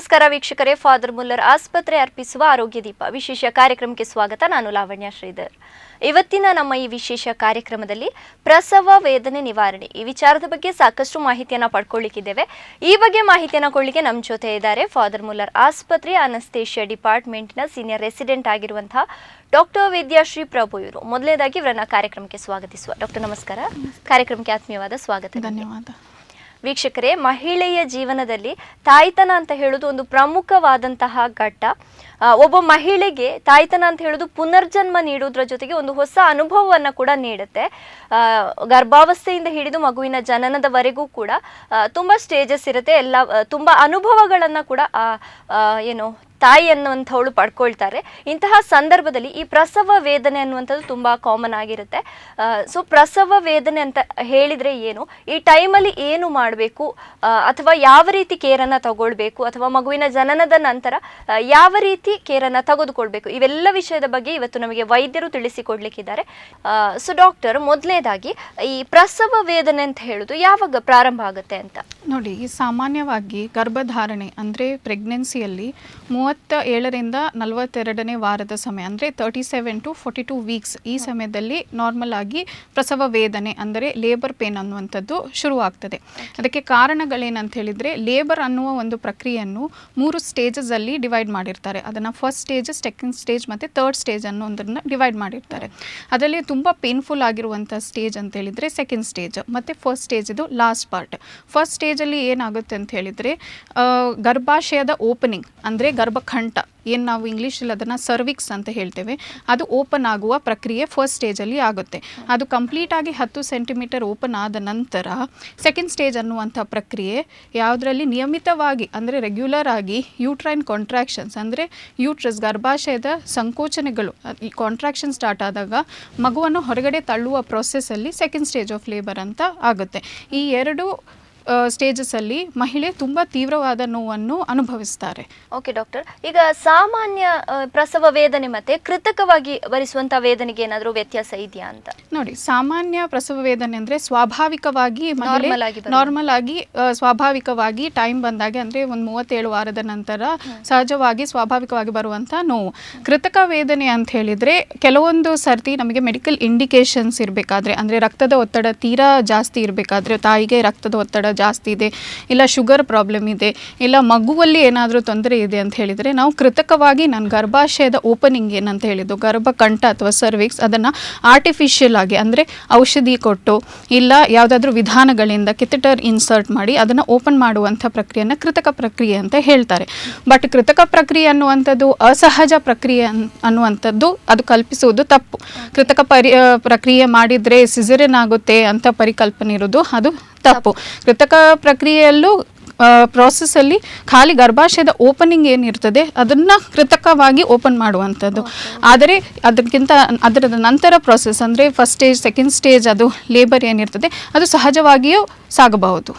ನಮಸ್ಕಾರ ವೀಕ್ಷಕರೇ, father Muller ಆಸ್ಪತ್ರೆ ಅರ್ಪಿಸುವ ಆರೋಗ್ಯ ದೀಪ ವಿಶೇಷ ಕಾರ್ಯಕ್ರಮಕ್ಕೆ ಸ್ವಾಗತ. ನಾನು ಲಾವಣ್ಯ ಶ್ರೀಧರ್. ಇವತ್ತಿನ ನಮ್ಮ ಈ ವಿಶೇಷ ಕಾರ್ಯಕ್ರಮದಲ್ಲಿ ಪ್ರಸವ ವೇದನೆ ನಿವಾರಣೆ ಈ ವಿಚಾರದ ಬಗ್ಗೆ ಸಾಕಷ್ಟು ಮಾಹಿತಿಯನ್ನು ಪಡ್ಕೊಳ್ಳಿಕ್ಕಿದ್ದೇವೆ. ಈ ಬಗ್ಗೆ ಮಾಹಿತಿಯನ್ನು ಕೊಡಲಿಕ್ಕೆ ನಮ್ಮ ಜೊತೆ ಇದ್ದಾರೆ ಫಾದರ್ ಮುಲ್ಲರ್ ಆಸ್ಪತ್ರೆ ಅನಸ್ತೇಷಿಯಾ ಡಿಪಾರ್ಟ್ಮೆಂಟ್ನ ಸೀನಿಯರ್ ರೆಸಿಡೆಂಟ್ ಆಗಿರುವಂತಹ ಡಾಕ್ಟರ್ ವಿದ್ಯಾಶ್ರೀ ಪ್ರಭು ಇವರು. ಮೊದಲನೇದಾಗಿ ಇವರನ್ನ ಕಾರ್ಯಕ್ರಮಕ್ಕೆ ಸ್ವಾಗತಿಸುವ. ಡಾಕ್ಟರ್ ನಮಸ್ಕಾರ, ಕಾರ್ಯಕ್ರಮಕ್ಕೆ ಆತ್ಮೀಯವಾದ ಸ್ವಾಗತ. ಧನ್ಯವಾದ. ವೀಕ್ಷಕರೇ, ಮಹಿಳೆಯ ಜೀವನದಲ್ಲಿ ತಾಯ್ತನ ಅಂತ ಹೇಳೋದು ಒಂದು ಪ್ರಮುಖವಾದಂತಹ ಘಟ್ಟ. ಒಬ್ಬ ಮಹಿಳೆಗೆ ತಾಯ್ತನ ಅಂತ ಹೇಳೋದು ಪುನರ್ಜನ್ಮ ನೀಡುವುದರ ಜೊತೆಗೆ ಒಂದು ಹೊಸ ಅನುಭವವನ್ನು ಕೂಡ ನೀಡುತ್ತೆ. ಗರ್ಭಾವಸ್ಥೆಯಿಂದ ಹಿಡಿದು ಮಗುವಿನ ಜನನದವರೆಗೂ ಕೂಡ ತುಂಬ ಸ್ಟೇಜಸ್ ಇರುತ್ತೆ. ಎಲ್ಲ ತುಂಬ ಅನುಭವಗಳನ್ನು ಕೂಡ ಏನು ತಾಯಿ ಅನ್ನುವಂಥವಳು ಪಡ್ಕೊಳ್ತಾರೆ. ಇಂತಹ ಸಂದರ್ಭದಲ್ಲಿ ಈ ಪ್ರಸವ ವೇದನೆ ಅನ್ನುವಂಥದ್ದು ತುಂಬ ಕಾಮನ್ ಆಗಿರುತ್ತೆ. ಸೊ ಪ್ರಸವ ವೇದನೆ ಅಂತ ಹೇಳಿದರೆ ಏನು, ಈ ಟೈಮಲ್ಲಿ ಏನು ಮಾಡಬೇಕು, ಅಥವಾ ಯಾವ ರೀತಿ ಕೇರನ್ನು ತಗೊಳ್ಬೇಕು, ಅಥವಾ ಮಗುವಿನ ಜನನದ ನಂತರ ಯಾವ ರೀತಿ ಕೇರನ್ನು ತೆಗೆದುಕೊಳ್ಬೇಕು, ಇವೆಲ್ಲ ವಿಷಯದ ಬಗ್ಗೆ ಇವತ್ತು ನಮಗೆ ವೈದ್ಯರು ತಿಳಿಸಿಕೊಡ್ಲಿಕ್ಕಿದ್ದಾರೆ. ಸೊ ಡಾಕ್ಟರ್, ಮೊದಲನೇದಾಗಿ ಈ ಪ್ರಸವ ವೇದನೆ ಅಂತ ಹೇಳೋದು ಯಾವಾಗ ಪ್ರಾರಂಭ ಆಗುತ್ತೆ ಅಂತ? ನೋಡಿ, ಸಾಮಾನ್ಯವಾಗಿ ಗರ್ಭಧಾರಣೆ ಅಂದರೆ ಪ್ರೆಗ್ನೆನ್ಸಿಯಲ್ಲಿ 37ರಿಂದ 42ನೇ ವಾರದ ಸಮಯ ಅಂದರೆ 37 to 42 ವೀಕ್ಸ್ ಈ ಸಮಯದಲ್ಲಿ ನಾರ್ಮಲ್ ಆಗಿ ಪ್ರಸವ ವೇದನೆ ಅಂದರೆ ಲೇಬರ್ ಪೇನ್ ಅನ್ನುವಂಥದ್ದು ಶುರುವಾಗ್ತದೆ. ಅದಕ್ಕೆ ಕಾರಣಗಳೇನಂತ ಹೇಳಿದರೆ, ಲೇಬರ್ ಅನ್ನುವ ಒಂದು ಪ್ರಕ್ರಿಯೆಯನ್ನು 3 ಸ್ಟೇಜಸಲ್ಲಿ ಡಿವೈಡ್ ಮಾಡಿರ್ತಾರೆ. ಅದನ್ನು ಫಸ್ಟ್ ಸ್ಟೇಜ್, ಸೆಕೆಂಡ್ ಸ್ಟೇಜ್ ಮತ್ತು ಥರ್ಡ್ ಸ್ಟೇಜ್ ಅನ್ನೋದನ್ನು ಡಿವೈಡ್ ಮಾಡಿರ್ತಾರೆ. ಅದರಲ್ಲಿ ತುಂಬ ಪೇನ್ಫುಲ್ ಆಗಿರುವಂಥ ಸ್ಟೇಜ್ ಅಂತ ಹೇಳಿದರೆ ಸೆಕೆಂಡ್ ಸ್ಟೇಜ್, ಮತ್ತು ಫಸ್ಟ್ ಸ್ಟೇಜ್ ಇದು ಲಾಸ್ಟ್ ಪಾರ್ಟ್. ಫಸ್ಟ್ ಸ್ಟೇಜಲ್ಲಿ ಏನಾಗುತ್ತೆ ಅಂತ ಹೇಳಿದರೆ, ಗರ್ಭಾಶಯದ ಓಪನಿಂಗ್ ಅಂದರೆ ಗರ್ಭಕಂಠ ಏನು ನಾವು ಇಂಗ್ಲೀಷಲ್ಲಿ ಅದನ್ನು ಸರ್ವಿಕ್ಸ್ ಅಂತ ಹೇಳ್ತೇವೆ, ಅದು ಓಪನ್ ಆಗುವ ಪ್ರಕ್ರಿಯೆ ಫಸ್ಟ್ ಸ್ಟೇಜಲ್ಲಿ ಆಗುತ್ತೆ. ಅದು ಕಂಪ್ಲೀಟಾಗಿ 10 ಸೆಂಟಿಮೀಟರ್ ಓಪನ್ ಆದ ನಂತರ ಸೆಕೆಂಡ್ ಸ್ಟೇಜ್ ಅನ್ನುವಂಥ ಪ್ರಕ್ರಿಯೆ ಯಾವುದರಲ್ಲಿ ನಿಯಮಿತವಾಗಿ ಅಂದರೆ ರೆಗ್ಯುಲರ್ ಆಗಿ ಯೂಟ್ರೈನ್ ಕಾಂಟ್ರಾಕ್ಷನ್ಸ್ ಅಂದರೆ ಯೂಟ್ರಸ್ ಗರ್ಭಾಶಯದ ಸಂಕೋಚನೆಗಳು ಈ ಕಾಂಟ್ರಾಕ್ಷನ್ ಸ್ಟಾರ್ಟ್ ಆದಾಗ ಮಗುವನ್ನು ಹೊರಗಡೆ ತಳ್ಳುವ ಪ್ರೊಸೆಸ್ಸಲ್ಲಿ ಸೆಕೆಂಡ್ ಸ್ಟೇಜ್ ಆಫ್ ಲೇಬರ್ ಅಂತ ಆಗುತ್ತೆ. ಈ ಎರಡು ಸ್ಟೇಜಸಲ್ಲಿ ಮಹಿಳೆ ತುಂಬ ತೀವ್ರವಾದ ನೋವನ್ನು ಅನುಭವಿಸ್ತಾರೆ. ಓಕೆ ಡಾಕ್ಟರ್, ಈಗ ಸಾಮಾನ್ಯ ಪ್ರಸವ ವೇದನೆ ಮತ್ತು ಕೃತಕವಾಗಿ ಭರಿಸುವಂಥ ವೇದನೆಗೆ ಏನಾದರೂ ವ್ಯತ್ಯಾಸ ಇದೆಯಾ ಅಂತ? ನೋಡಿ, ಸಾಮಾನ್ಯ ಪ್ರಸವ ವೇದನೆ ಅಂದರೆ ಸ್ವಾಭಾವಿಕವಾಗಿ ಮಹಿಳೆ ನಾರ್ಮಲ್ ಆಗಿ ಸ್ವಾಭಾವಿಕವಾಗಿ ಟೈಮ್ ಬಂದಾಗೆ ಅಂದರೆ ಒಂದು 37 ವಾರದ ನಂತರ ಸಹಜವಾಗಿ ಸ್ವಾಭಾವಿಕವಾಗಿ ಬರುವಂಥ ನೋವು. ಕೃತಕ ವೇದನೆ ಅಂತ ಹೇಳಿದರೆ ಕೆಲವೊಂದು ಸರ್ತಿ ನಮಗೆ ಮೆಡಿಕಲ್ ಇಂಡಿಕೇಶನ್ಸ್ ಇರಬೇಕಾದ್ರೆ ಅಂದರೆ ರಕ್ತದ ಒತ್ತಡ ತೀರಾ ಜಾಸ್ತಿ ಇರಬೇಕಾದ್ರೆ, ತಾಯಿಗೆ ರಕ್ತದ ಒತ್ತಡ ಜಾಸ್ತಿ ಇದೆ, ಇಲ್ಲ ಶುಗರ್ ಪ್ರಾಬ್ಲಮ್ ಇದೆ, ಇಲ್ಲ ಮಗುವಲ್ಲಿ ಏನಾದರೂ ತೊಂದರೆ ಇದೆ ಅಂತ ಹೇಳಿದರೆ ನಾವು ಕೃತಕವಾಗಿ ನನ್ನ ಗರ್ಭಾಶಯದ ಓಪನಿಂಗ್ ಏನಂತ ಹೇಳಿದ್ದು ಗರ್ಭಕಂಠ ಅಥವಾ ಸರ್ವಿಕ್ಸ್ ಅದನ್ನು ಆರ್ಟಿಫಿಷಿಯಲ್ ಆಗಿ ಅಂದರೆ ಔಷಧಿ ಕೊಟ್ಟು ಇಲ್ಲ ಯಾವುದಾದ್ರೂ ವಿಧಾನಗಳಿಂದ ಕೆಥೆಟರ್ ಇನ್ಸರ್ಟ್ ಮಾಡಿ ಅದನ್ನು ಓಪನ್ ಮಾಡುವಂಥ ಪ್ರಕ್ರಿಯೆಯನ್ನು ಕೃತಕ ಪ್ರಕ್ರಿಯೆ ಅಂತ ಹೇಳ್ತಾರೆ. ಬಟ್ ಕೃತಕ ಪ್ರಕ್ರಿಯೆ ಅನ್ನುವಂಥದ್ದು ಅಸಹಜ ಪ್ರಕ್ರಿಯೆ ಅನ್ನುವಂಥದ್ದು ಅದು ಕಲ್ಪಿಸುವುದು ತಪ್ಪು. ಕೃತಕ ಪ್ರಕ್ರಿಯೆ ಮಾಡಿದರೆ ಸಿಸೇರಿಯನ್ ಆಗುತ್ತೆ ಅಂತ ಪರಿಕಲ್ಪನೆ ಇರೋದು ಅದು ತಪ್ಪು. ಕೃತಕ ಪ್ರಕ್ರಿಯೆಯಲ್ಲೂ ಪ್ರಾಸೆಸ್ಸಲ್ಲಿ ಖಾಲಿ ಗರ್ಭಾಶಯದ ಓಪನಿಂಗ್ ಏನಿರ್ತದೆ ಅದನ್ನು ಕೃತಕವಾಗಿ ಓಪನ್ ಮಾಡುವಂಥದ್ದು. ಆದರೆ ಅದರ ನಂತರ ಪ್ರಾಸೆಸ್ ಅಂದರೆ ಫಸ್ಟ್ ಸ್ಟೇಜ್ ಸೆಕೆಂಡ್ ಸ್ಟೇಜ್ ಅದು ಲೇಬರ್ ಏನಿರ್ತದೆ ಅದು ಸಹಜವಾಗಿಯೂ ಸಾಗಬಹುದು.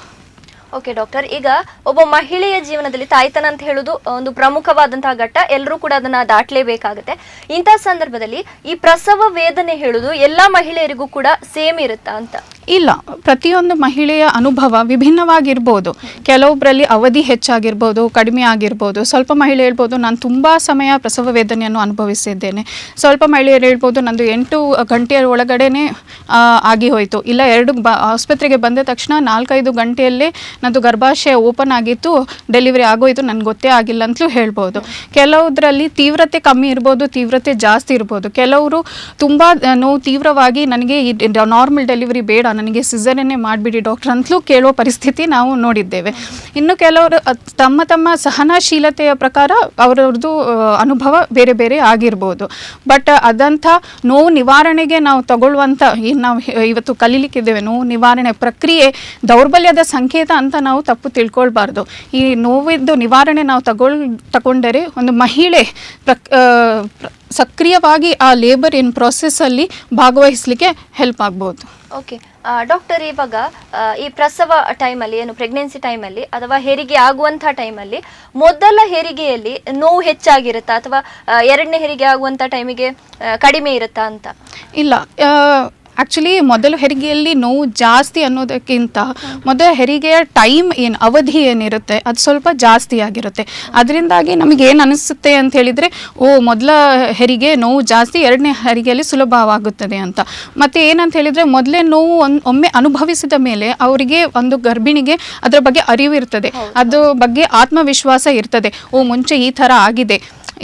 ಓಕೆ ಡಾಕ್ಟರ್, ಈಗ ಒಬ್ಬ ಮಹಿಳೆಯ ಜೀವನದಲ್ಲಿ ತಾಯ್ತನ ಅಂತ ಹೇಳೋದು ಒಂದು ಪ್ರಮುಖವಾದಂತಹ ಘಟ್ಟ. ಎಲ್ಲರೂ ಕೂಡ ಅದನ್ನ ದಾಟಲೇಬೇಕಾಗುತ್ತೆ. ಇಂತಹ ಸಂದರ್ಭದಲ್ಲಿ ಈ ಪ್ರಸವ ವೇದನೆ ಹೇಳೋದು ಎಲ್ಲ ಮಹಿಳೆಯರಿಗೂ ಕೂಡ ಸೇಮ್ ಇರುತ್ತಾ ಅಂತ? ಇಲ್ಲ, ಪ್ರತಿಯೊಂದು ಮಹಿಳೆಯ ಅನುಭವ ವಿಭಿನ್ನವಾಗಿರ್ಬೋದು. ಕೆಲವೊಬ್ಬರಲ್ಲಿ ಅವಧಿ ಹೆಚ್ಚಾಗಿರ್ಬೋದು, ಕಡಿಮೆ ಆಗಿರ್ಬೋದು. ಸ್ವಲ್ಪ ಮಹಿಳೆ ಹೇಳ್ಬೋದು ನಾನು ತುಂಬ ಸಮಯ ಪ್ರಸವ ವೇದನೆಯನ್ನು ಅನುಭವಿಸಿದ್ದೇನೆ. ಸ್ವಲ್ಪ ಮಹಿಳೆಯರು ಹೇಳ್ಬೋದು ನಂದು 8 ಗಂಟೆಯ ಒಳಗಡೆನೆ ಆಗಿ ಹೋಯಿತು, ಇಲ್ಲ ಆಸ್ಪತ್ರೆಗೆ ಬಂದ ತಕ್ಷಣ 4-5 ಗಂಟೆಯಲ್ಲೇ ನಂದು ಗರ್ಭಾಶಯ ಓಪನ್ ಆಗಿತ್ತು, ಡೆಲಿವರಿ ಆಗೋಯ್ತು, ನನಗೆ ಗೊತ್ತೇ ಆಗಿಲ್ಲ ಅಂತಲೂ ಹೇಳ್ಬೋದು. ಕೆಲವುದರಲ್ಲಿ ತೀವ್ರತೆ ಕಮ್ಮಿ ಇರ್ಬೋದು, ತೀವ್ರತೆ ಜಾಸ್ತಿ ಇರ್ಬೋದು. ಕೆಲವರು ತುಂಬ ನೋವು ತೀವ್ರವಾಗಿ ನನಗೆ ಈ ನಾರ್ಮಲ್ ಡೆಲಿವರಿ ಬೇಡ, ನನಗೆ ಸಿಸೇರಿಯನ್ನೇ ಮಾಡಿಬಿಡಿ ಡಾಕ್ಟರ್ ಅಂತಲೂ ಕೇಳೋ ಪರಿಸ್ಥಿತಿ ನಾವು ನೋಡಿದ್ದೇವೆ. ಇನ್ನು ಕೆಲವರು ತಮ್ಮ ಸಹನಶೀಲತೆಯ ಪ್ರಕಾರ ಅವರವ್ರದ್ದು ಅನುಭವ ಬೇರೆ ಬೇರೆ ಆಗಿರ್ಬೋದು. ಬಟ್ ಅದಂಥ ನೋವು ನಿವಾರಣೆಗೆ ನಾವು ತಗೊಳ್ಳುವಂಥ ಏನು ನಾವು ಇವತ್ತು ಕಲೀಲಿಕ್ಕಿದ್ದೇವೆ ನೋವು ನಿವಾರಣೆ ಪ್ರಕ್ರಿಯೆ ದೌರ್ಬಲ್ಯದ ಸಂಕೇತ ಅಂತ ನಾವು ತಪ್ಪು ತಿಳ್ಕೊಳ್ಬಾರ್ದು. ಈ ನೋವಿದ್ದು ನಿವಾರಣೆ ನಾವು ತಗೊಂಡರೆ ಒಂದು ಮಹಿಳೆ ಸಕ್ರಿಯವಾಗಿ ಆ ಲೇಬರ್ ಇನ್ ಪ್ರೊಸೆಸ್ಸಲ್ಲಿ ಭಾಗವಹಿಸಲಿಕ್ಕೆ ಹೆಲ್ಪ್ ಆಗ್ಬೋದು. ಓಕೆ ಡಾಕ್ಟರ್, ಇವಾಗ ಈ ಪ್ರಸವ ಟೈಮಲ್ಲಿ ಏನು ಪ್ರೆಗ್ನೆನ್ಸಿ ಟೈಮಲ್ಲಿ ಅಥವಾ ಹೆರಿಗೆ ಆಗುವಂಥ ಟೈಮಲ್ಲಿ ಮೊದಲ ಹೆರಿಗೆಯಲ್ಲಿ ನೋವು ಹೆಚ್ಚಾಗಿರುತ್ತಾ ಅಥವಾ ಎರಡನೇ ಹೆರಿಗೆ ಆಗುವಂಥ ಟೈಮಿಗೆ ಕಡಿಮೆ ಇರುತ್ತಾ ಅಂತ? ಇಲ್ಲ, ಆ್ಯಕ್ಚುಲಿ ಮೊದಲು ಹೆರಿಗೆಯಲ್ಲಿ ನೋವು ಜಾಸ್ತಿ ಅನ್ನೋದಕ್ಕಿಂತ ಮೊದಲ ಹೆರಿಗೆಯ ಟೈಮ್ ಏನು ಅವಧಿ ಏನಿರುತ್ತೆ ಅದು ಸ್ವಲ್ಪ ಜಾಸ್ತಿ ಆಗಿರುತ್ತೆ. ಅದರಿಂದಾಗಿ ನಮಗೆ ಏನು ಅನಿಸುತ್ತೆ ಅಂತ ಹೇಳಿದರೆ ಮೊದಲ ಹೆರಿಗೆ ನೋವು ಜಾಸ್ತಿ, ಎರಡನೇ ಹೆರಿಗೆಯಲ್ಲಿ ಸುಲಭವಾಗುತ್ತದೆ ಅಂತ. ಮತ್ತು ಏನಂತ ಹೇಳಿದರೆ ಮೊದಲೇ ನೋವು ಒಮ್ಮೆ ಅನುಭವಿಸಿದ ಮೇಲೆ ಅವರಿಗೆ ಒಂದು ಗರ್ಭಿಣಿಗೆ ಅದರ ಬಗ್ಗೆ ಅರಿವು ಇರ್ತದೆ, ಅದ್ರ ಬಗ್ಗೆ ಆತ್ಮವಿಶ್ವಾಸ ಇರ್ತದೆ. ಮುಂಚೆ ಈ ಥರ ಆಗಿದೆ,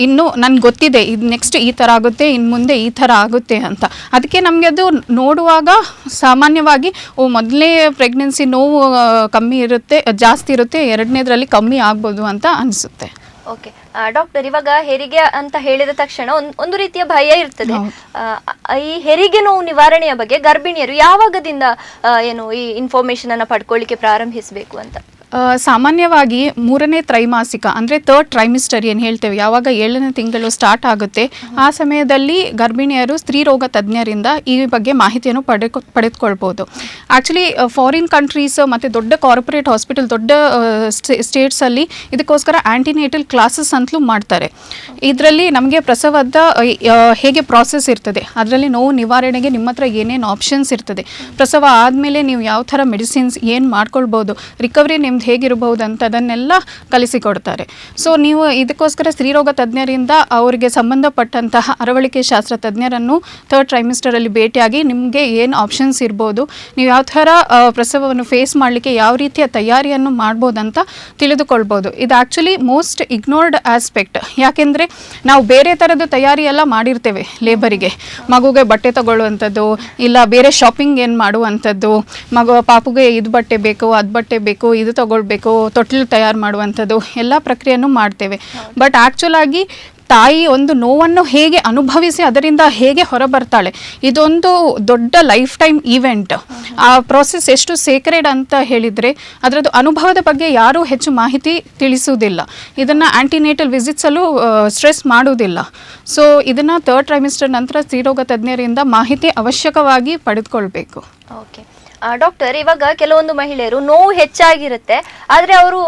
ಇನ್ನು ನನಗೆ ಗೊತ್ತಿದೆ ಇದು ನೆಕ್ಸ್ಟ್ ಈ ಥರ ಆಗುತ್ತೆ, ಇನ್ನು ಮುಂದೆ ಈ ಥರ ಆಗುತ್ತೆ ಅಂತ. ಅದಕ್ಕೆ ನಮಗೆ ಅದು ನೋಡುವಾಗ ಸಾಮಾನ್ಯವಾಗಿ ಮೊದಲನೇ ಪ್ರೆಗ್ನೆನ್ಸಿ ನೋವು ಕಮ್ಮಿ ಇರುತ್ತೆ, ಜಾಸ್ತಿ ಇರುತ್ತೆ, ಎರಡನೇದರಲ್ಲಿ ಕಮ್ಮಿ ಆಗ್ಬೋದು ಅಂತ ಅನಿಸುತ್ತೆ. ಓಕೆ ಡಾಕ್ಟರ್, ಇವಾಗ ಹೆರಿಗೆ ಅಂತ ಹೇಳಿದ ತಕ್ಷಣ ಒಂದು ರೀತಿಯ ಭಯ ಇರ್ತದೆ. ಈ ಹೆರಿಗೆ ನೋವು ನಿವಾರಣೆಯ ಬಗ್ಗೆ ಗರ್ಭಿಣಿಯರು ಯಾವಾಗದಿಂದ ಏನು ಈ ಇನ್ಫಾರ್ಮೇಶನ್ ಅನ್ನ ಪಡ್ಕೊಳ್ಳಿಕ್ಕೆ ಪ್ರಾರಂಭಿಸಬೇಕು ಅಂತ? ಸಾಮಾನ್ಯವಾಗಿ 3ನೇ ತ್ರೈಮಾಸಿಕ ಅಂದರೆ ಥರ್ಡ್ ಟ್ರೈಮಿಸ್ಟರ್ ಏನು ಹೇಳ್ತೇವೆ, ಯಾವಾಗ 7ನೇ ತಿಂಗಳು ಸ್ಟಾರ್ಟ್ ಆಗುತ್ತೆ ಆ ಸಮಯದಲ್ಲಿ ಗರ್ಭಿಣಿಯರು ಸ್ತ್ರೀರೋಗ ತಜ್ಞರಿಂದ ಈ ಬಗ್ಗೆ ಮಾಹಿತಿಯನ್ನು ಪಡೆದುಕೊಳ್ಬೋದು. ಆ್ಯಕ್ಚುಲಿ ಫಾರಿನ್ ಕಂಟ್ರೀಸ್ ಮತ್ತು ದೊಡ್ಡ ಕಾರ್ಪೊರೇಟ್ ಹಾಸ್ಪಿಟಲ್, ದೊಡ್ಡ ಸ್ಟೇಟ್ಸಲ್ಲಿ ಇದಕ್ಕೋಸ್ಕರ ಆ್ಯಂಟಿನೇಟಲ್ ಕ್ಲಾಸಸ್ ಅಂತಲೂ ಮಾಡ್ತಾರೆ. ಇದರಲ್ಲಿ ನಮಗೆ ಪ್ರಸವದ ಹೇಗೆ ಪ್ರಾಸೆಸ್ ಇರ್ತದೆ, ಅದರಲ್ಲಿ ನೋವು ನಿವಾರಣೆಗೆ ನಿಮ್ಮ ಹತ್ರ ಏನೇನು ಆಪ್ಷನ್ಸ್ ಇರ್ತದೆ, ಪ್ರಸವ ಆದಮೇಲೆ ನೀವು ಯಾವ ಥರ ಮೆಡಿಸಿನ್ಸ್ ಏನು ಮಾಡ್ಕೊಳ್ಬೋದು, ರಿಕವರಿ ನಿಮ್ದು ಹೇಗಿರಬಹುದು ಅಂತ ಅದನ್ನೆಲ್ಲ ಕಲಿಸಿಕೊಡ್ತಾರೆ. ಸೊ ನೀವು ಇದಕ್ಕೋಸ್ಕರ ಸ್ತ್ರೀರೋಗ ತಜ್ಞರಿಂದ ಅವರಿಗೆ ಸಂಬಂಧಪಟ್ಟಂತಹ ಅರವಳಿಕೆ ಶಾಸ್ತ್ರ ತಜ್ಞರನ್ನು ಥರ್ಡ್ ಟ್ರೈಮಿಸ್ಟರಲ್ಲಿ ಭೇಟಿಯಾಗಿ ನಿಮಗೆ ಏನು ಆಪ್ಷನ್ಸ್ ಇರ್ಬೋದು, ನೀವು ಯಾವ ಥರ ಪ್ರಸವವನ್ನು ಫೇಸ್ ಮಾಡಲಿಕ್ಕೆ ಯಾವ ರೀತಿಯ ತಯಾರಿಯನ್ನು ಮಾಡ್ಬೋದಂತ ತಿಳಿದುಕೊಳ್ಬೋದು. ಇದು ಆ್ಯಕ್ಚುಲಿ ಮೋಸ್ಟ್ ಇಗ್ನೋರ್ಡ್ ಆಸ್ಪೆಕ್ಟ್. ಯಾಕೆಂದರೆ ನಾವು ಬೇರೆ ಥರದ ತಯಾರಿ ಎಲ್ಲ ಮಾಡಿರ್ತೇವೆ ಲೇಬರಿಗೆ, ಮಗುಗೆ ಬಟ್ಟೆ ತಗೊಳ್ಳುವಂಥದ್ದು, ಇಲ್ಲ ಬೇರೆ ಶಾಪಿಂಗ್ ಏನು ಮಾಡುವಂಥದ್ದು, ಪಾಪುಗೆ ಇದು ಬಟ್ಟೆ ಬೇಕು, ಅದು ಬಟ್ಟೆ ಬೇಕು, ಇದು ತಗೊಳ್ಬೇಕು, ತೊಟ್ಟಿಲು ತಯಾರು ಮಾಡುವಂಥದ್ದು ಎಲ್ಲ ಪ್ರಕ್ರಿಯೆಯನ್ನು ಮಾಡ್ತೇವೆ. ಬಟ್ ಆ್ಯಕ್ಚುಲ್ ಆಗಿ ತಾಯಿ ಒಂದು ನೋವನ್ನು ಹೇಗೆ ಅನುಭವಿಸಿ ಅದರಿಂದ ಹೇಗೆ ಹೊರಬರ್ತಾಳೆ, ಇದೊಂದು ದೊಡ್ಡ ಲೈಫ್ ಟೈಮ್ ಈವೆಂಟ್. ಆ ಪ್ರೋಸೆಸ್ ಎಷ್ಟು ಸೇಕ್ರೆಡ್ ಅಂತ ಹೇಳಿದರೆ ಅದರದ್ದು ಅನುಭವದ ಬಗ್ಗೆ ಯಾರೂ ಹೆಚ್ಚು ಮಾಹಿತಿ ತಿಳಿಸುವುದಿಲ್ಲ. ಇದನ್ನು ಆ್ಯಂಟಿನೇಟಲ್ ವಿಸಿಟ್ಸಲ್ಲೂ ಸ್ಟ್ರೆಸ್ ಮಾಡುವುದಿಲ್ಲ. ಸೊ ಇದನ್ನು ಥರ್ಡ್ ಟ್ರೈಮಿಸ್ಟರ್ ನಂತರ ಸ್ತ್ರೀರೋಗ ತಜ್ಞರಿಂದ ಮಾಹಿತಿ ಅವಶ್ಯಕವಾಗಿ ಪಡೆದುಕೊಳ್ಬೇಕು. ಓಕೆ ಡಾಕ್ಟರ್, ಇವಾಗ ಕೆಲವೊಂದು ಮಹಿಳೆಯರು ನೋವು ಹೆಚ್ಚಾಗಿರುತ್ತೆ, ಆದರೆ ಅವರು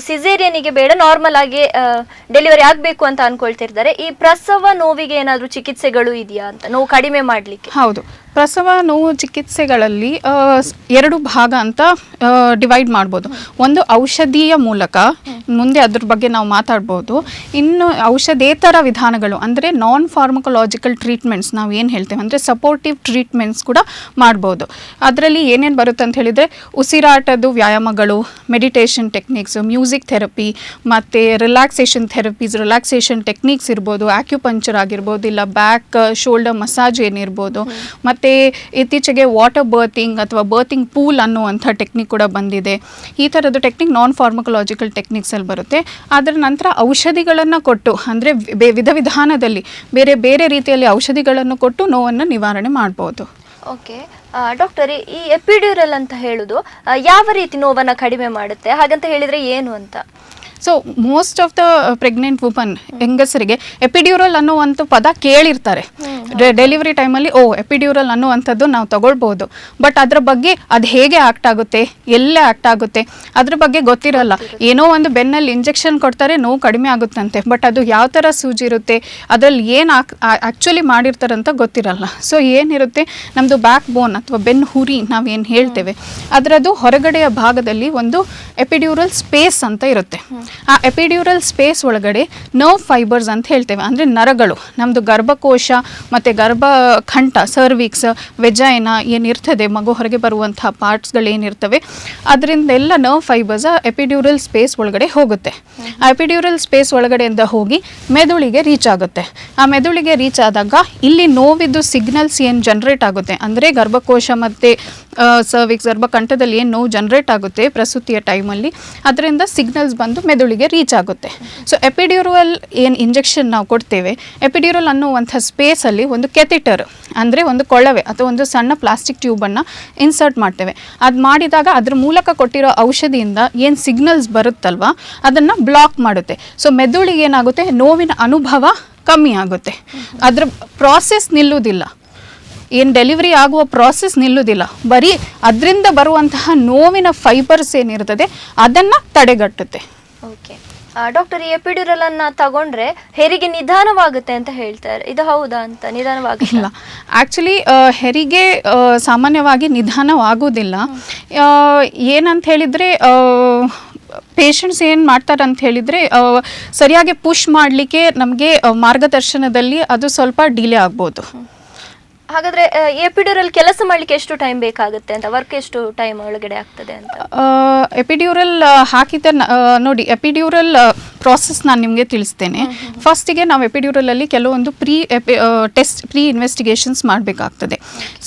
ಸಿಸೇರಿಯನಿಗೆ ಬೇಡ ನಾರ್ಮಲ್ ಆಗಿ ಡೆಲಿವರಿ ಆಗಬೇಕು ಅಂತ ಅನ್ಕೊಳ್ತಿರ್ತಾರೆ. ಈ ಪ್ರಸವ ನೋವಿಗೆ ಏನಾದರೂ ಚಿಕಿತ್ಸೆಗಳು ಇದೆಯಾ ಅಂತ, ನೋವು ಕಡಿಮೆ ಮಾಡಲಿಕ್ಕೆ? ಹೌದು, ಪ್ರಸವ ನೋವು ಚಿಕಿತ್ಸೆಗಳಲ್ಲಿ 2 ಭಾಗ ಅಂತ ಡಿವೈಡ್ ಮಾಡ್ಬೋದು. ಒಂದು ಔಷಧೀಯ ಮೂಲಕ, ಮುಂದೆ ಅದ್ರ ಬಗ್ಗೆ ನಾವು ಮಾತಾಡ್ಬೋದು. ಇನ್ನು ಔಷಧೇತರ ವಿಧಾನಗಳು ಅಂದರೆ ನಾನ್ ಫಾರ್ಮಕೊಲಾಜಿಕಲ್ ಟ್ರೀಟ್ಮೆಂಟ್ಸ್ ನಾವು ಏನು ಹೇಳ್ತೇವೆ ಅಂದರೆ ಸಪೋರ್ಟಿವ್ ಟ್ರೀಟ್ಮೆಂಟ್ಸ್ ಕೂಡ ಮಾಡ್ಬೋದು. ಅದರಲ್ಲಿ ಏನೇನು ಬರುತ್ತೆ ಅಂತ ಹೇಳಿದರೆ ಉಸಿರಾಟದ ವ್ಯಾಯಾಮಗಳು, ಮೆಡಿಟೇಷನ್ ಟೆಕ್ನಿಕ್ಸ್, ಮ್ಯೂಸಿಕ್ ಥೆರಪಿ, ಮತ್ತು ರಿಲ್ಯಾಕ್ಸೇಷನ್ ಥೆರಪೀಸ್, ರಿಲ್ಯಾಕ್ಸೇಷನ್ ಟೆಕ್ನಿಕ್ಸ್ ಇರ್ಬೋದು, ಆಕ್ಯುಪಂಕ್ಚರ್ ಆಗಿರ್ಬೋದು, ಇಲ್ಲ ಬ್ಯಾಕ್ ಶೋಲ್ಡರ್ ಮಸಾಜ್ ಏನಿರ್ಬೋದು. ಮತ್ತು ಇತ್ತೀಚೆಗೆ ವಾಟರ್ ಬರ್ತಿಂಗ್ ಅಥವಾ ಬರ್ತಿಂಗ್ ಪೂಲ್ ಅನ್ನುವಂಥ ಟೆಕ್ನಿಕ್ ಕೂಡ ಬಂದಿದೆ. ಈ ಥರದ್ದು ಟೆಕ್ನಿಕ್ ನಾನ್ ಫಾರ್ಮಕೊಲಾಜಿಕಲ್ ಟೆಕ್ನಿಕ್ಸಲ್ಲಿ ಬರುತ್ತೆ. ಅದರ ನಂತರ ಔಷಧಿಗಳನ್ನು ಕೊಟ್ಟು, ಅಂದರೆ ವಿಧ ವಿಧಾನದಲ್ಲಿ ಬೇರೆ ಬೇರೆ ರೀತಿಯಲ್ಲಿ ಔಷಧಿಗಳನ್ನು ಕೊಟ್ಟು ನೋವನ್ನು ನಿವಾರಣೆ ಮಾಡ್ಬೋದು. ಓಕೆ ಡಾಕ್ಟರ್, ಈ ಎಪಿಡ್ಯೂರಲ್ ಅಂತ ಹೇಳೋದು ಯಾವ ರೀತಿ ನೋವನ್ನು ಕಡಿಮೆ ಮಾಡುತ್ತೆ, ಹಾಗಂತ ಹೇಳಿದರೆ ಏನು ಅಂತ? So most of the pregnant woman, ಹೆಂಗಸರಿಗೆ ಎಪಿಡ್ಯೂರಲ್ ಅನ್ನುವಂಥ ಪದ ಕೇಳಿರ್ತಾರೆ. ಡೆಲಿವರಿ ಟೈಮಲ್ಲಿ ಎಪಿಡ್ಯೂರಲ್ ಅನ್ನುವಂಥದ್ದು ನಾವು ತಗೊಳ್ಬೋದು. ಬಟ್ ಅದ್ರ ಬಗ್ಗೆ ಅದು ಹೇಗೆ ಆಕ್ಟ್ ಆಗುತ್ತೆ, ಎಲ್ಲೇ ಆಕ್ಟ್ ಆಗುತ್ತೆ ಅದ್ರ ಬಗ್ಗೆ ಗೊತ್ತಿರಲ್ಲ. ಏನೋ ಒಂದು ಬೆನ್ನಲ್ಲಿ ಇಂಜೆಕ್ಷನ್ ಕೊಡ್ತಾರೆ, ನೋವು ಕಡಿಮೆ ಆಗುತ್ತಂತೆ, ಬಟ್ ಅದು ಯಾವ ಥರ ಸೂಜಿ ಇರುತ್ತೆ, ಅದರಲ್ಲಿ ಏನು ಆ್ಯಕ್ಚುಲಿ ಮಾಡಿರ್ತಾರಂತ ಗೊತ್ತಿರಲ್ಲ. ಸೊ ಏನಿರುತ್ತೆ, ನಮ್ಮದು ಬ್ಯಾಕ್ ಬೋನ್ ಅಥವಾ ಬೆನ್ನು ಹುರಿ ನಾವೇನು ಹೇಳ್ತೇವೆ, ಅದರದ್ದು ಹೊರಗಡೆಯ ಭಾಗದಲ್ಲಿ ಒಂದು ಎಪಿಡ್ಯೂರಲ್ ಸ್ಪೇಸ್ ಅಂತ ಇರುತ್ತೆ. ಆ ಎಪಿಡ್ಯೂರಲ್ ಸ್ಪೇಸ್ ಒಳಗಡೆ ನರ್ವ್ ಫೈಬರ್ಸ್ ಅಂತ ಹೇಳ್ತೇವೆ, ಅಂದರೆ ನರಗಳು, ನಮ್ಮದು ಗರ್ಭಕೋಶ ಮತ್ತು ಗರ್ಭಕಂಠ, ಸರ್ವಿಕ್ಸ್, ವೆಜೈನಾ ಏನಿರ್ತದೆ, ಮಗು ಹೊರಗೆ ಬರುವಂಥ ಪಾರ್ಟ್ಸ್ಗಳೇನಿರ್ತವೆ, ಅದರಿಂದೆಲ್ಲ ನರ್ವ್ ಫೈಬರ್ಸ್ ಎಪಿಡ್ಯೂರಲ್ ಸ್ಪೇಸ್ ಒಳಗಡೆ ಹೋಗುತ್ತೆ. ಆ ಎಪಿಡ್ಯೂರಲ್ ಸ್ಪೇಸ್ ಒಳಗಡೆಯಿಂದ ಹೋಗಿ ಮೆದುಳಿಗೆ ರೀಚ್ ಆಗುತ್ತೆ. ಆ ಮೆದುಳಿಗೆ ರೀಚ್ ಆದಾಗ ಇಲ್ಲಿ ನೋವಿದ್ದು ಸಿಗ್ನಲ್ಸ್ ಏನು ಜನ್ರೇಟ್ ಆಗುತ್ತೆ, ಅಂದರೆ ಗರ್ಭಕೋಶ ಮತ್ತು ಸರ್ವಿಕ್ಸ್, ಗರ್ಭಕಂಠದಲ್ಲಿ ಏನು ನೋವು ಜನ್ರೇಟ್ ಆಗುತ್ತೆ ಪ್ರಸೂತಿಯ ಟೈಮಲ್ಲಿ, ಅದರಿಂದ ಸಿಗ್ನಲ್ಸ್ ಬಂದು ಮೆದುಳಿಗೆ ರೀಚ್ ಆಗುತ್ತೆ. ಸೊ ಎಪಿಡ್ಯೂರಲ್ ಏನು ಇಂಜೆಕ್ಷನ್ ನಾವು ಕೊಡ್ತೇವೆ, ಎಪಿಡ್ಯೂರಲ್ ಅನ್ನುವಂಥ ಸ್ಪೇಸಲ್ಲಿ ಒಂದು ಕೆಥೆಟರ್ ಅಂದರೆ ಒಂದು ಕೊಳವೆ ಅಥವಾ ಒಂದು ಸಣ್ಣ ಪ್ಲಾಸ್ಟಿಕ್ ಟ್ಯೂಬನ್ನು ಇನ್ಸರ್ಟ್ ಮಾಡ್ತೇವೆ. ಅದು ಮಾಡಿದಾಗ ಅದ್ರ ಮೂಲಕ ಕೊಟ್ಟಿರೋ ಔಷಧಿಯಿಂದ ಏನು ಸಿಗ್ನಲ್ಸ್ ಬರುತ್ತಲ್ವ ಅದನ್ನು ಬ್ಲಾಕ್ ಮಾಡುತ್ತೆ. ಸೊ ಮೆದುಳಿಗೆ ಏನಾಗುತ್ತೆ, ನೋವಿನ ಅನುಭವ ಕಮ್ಮಿ ಆಗುತ್ತೆ. ಅದರ ಪ್ರಾಸೆಸ್ ನಿಲ್ಲುವುದಿಲ್ಲ, ಏನು ಡೆಲಿವರಿ ಆಗುವ ಪ್ರಾಸೆಸ್ ನಿಲ್ಲುವುದಿಲ್ಲ, ಬರೀ ಅದರಿಂದ ಬರುವಂತಹ ನೋವಿನ ಫೈಬರ್ಸ್ ಏನಿರ್ತದೆ ಅದನ್ನು ತಡೆಗಟ್ಟುತ್ತೆ. ಓಕೆ ಡಾಕ್ಟರ್, ಈ ಎಪಿಡ್ಯೂರಲ್ ಅನ್ನ ತಗೊಂಡ್ರೆ ಹೆರಿಗೆ ನಿಧಾನವಾಗುತ್ತೆ ಅಂತ ಹೇಳ್ತಾರೆ, ಇದು ಹೌದಾ ಅಂತ? ನಿಧಾನವಾಗುತ್ತೆ? ಇಲ್ಲ, ಆ್ಯಕ್ಚುಲಿ ಹೆರಿಗೆ ಸಾಮಾನ್ಯವಾಗಿ ನಿಧಾನವಾಗೋದಿಲ್ಲ. ಏನಂತ ಹೇಳಿದರೆ ಪೇಷಂಟ್ಸ್ ಏನು ಮಾಡ್ತಾರೆ ಅಂತ ಹೇಳಿದರೆ ಸರಿಯಾಗಿ ಪುಷ್ ಮಾಡಲಿಕ್ಕೆ ನಮಗೆ ಮಾರ್ಗದರ್ಶನದಲ್ಲಿ ಅದು ಸ್ವಲ್ಪ ಡಿಲೇ ಆಗ್ಬೋದು. ಹಾಗಾದ್ರೆ ಎಪಿಡ್ಯೂರಲ್ ಕೆಲಸ ಮಾಡ್ಲಿಕ್ಕೆ ಎಷ್ಟು ಟೈಮ್ ಬೇಕಾಗುತ್ತೆ ಅಂತ, ವರ್ಕ್ ಎಷ್ಟು ಟೈಮ್ ಒಳಗಡೆ ಆಗ್ತದೆ ಅಂತ? ಎಪಿಡ್ಯೂರಲ್ ಹಾಕಿದ ನೋಡಿ, ಎಪಿಡ್ಯೂರಲ್ ಪ್ರಾಸೆಸ್ ನಾನು ನಿಮಗೆ ತಿಳಿಸ್ತೇನೆ. ಫಸ್ಟಿಗೆ ನಾವು ಎಪಿಡ್ಯೂರಲಲ್ಲಿ ಕೆಲವೊಂದು ಪ್ರೀ ಇನ್ವೆಸ್ಟಿಗೇಷನ್ಸ್ ಮಾಡಬೇಕಾಗ್ತದೆ.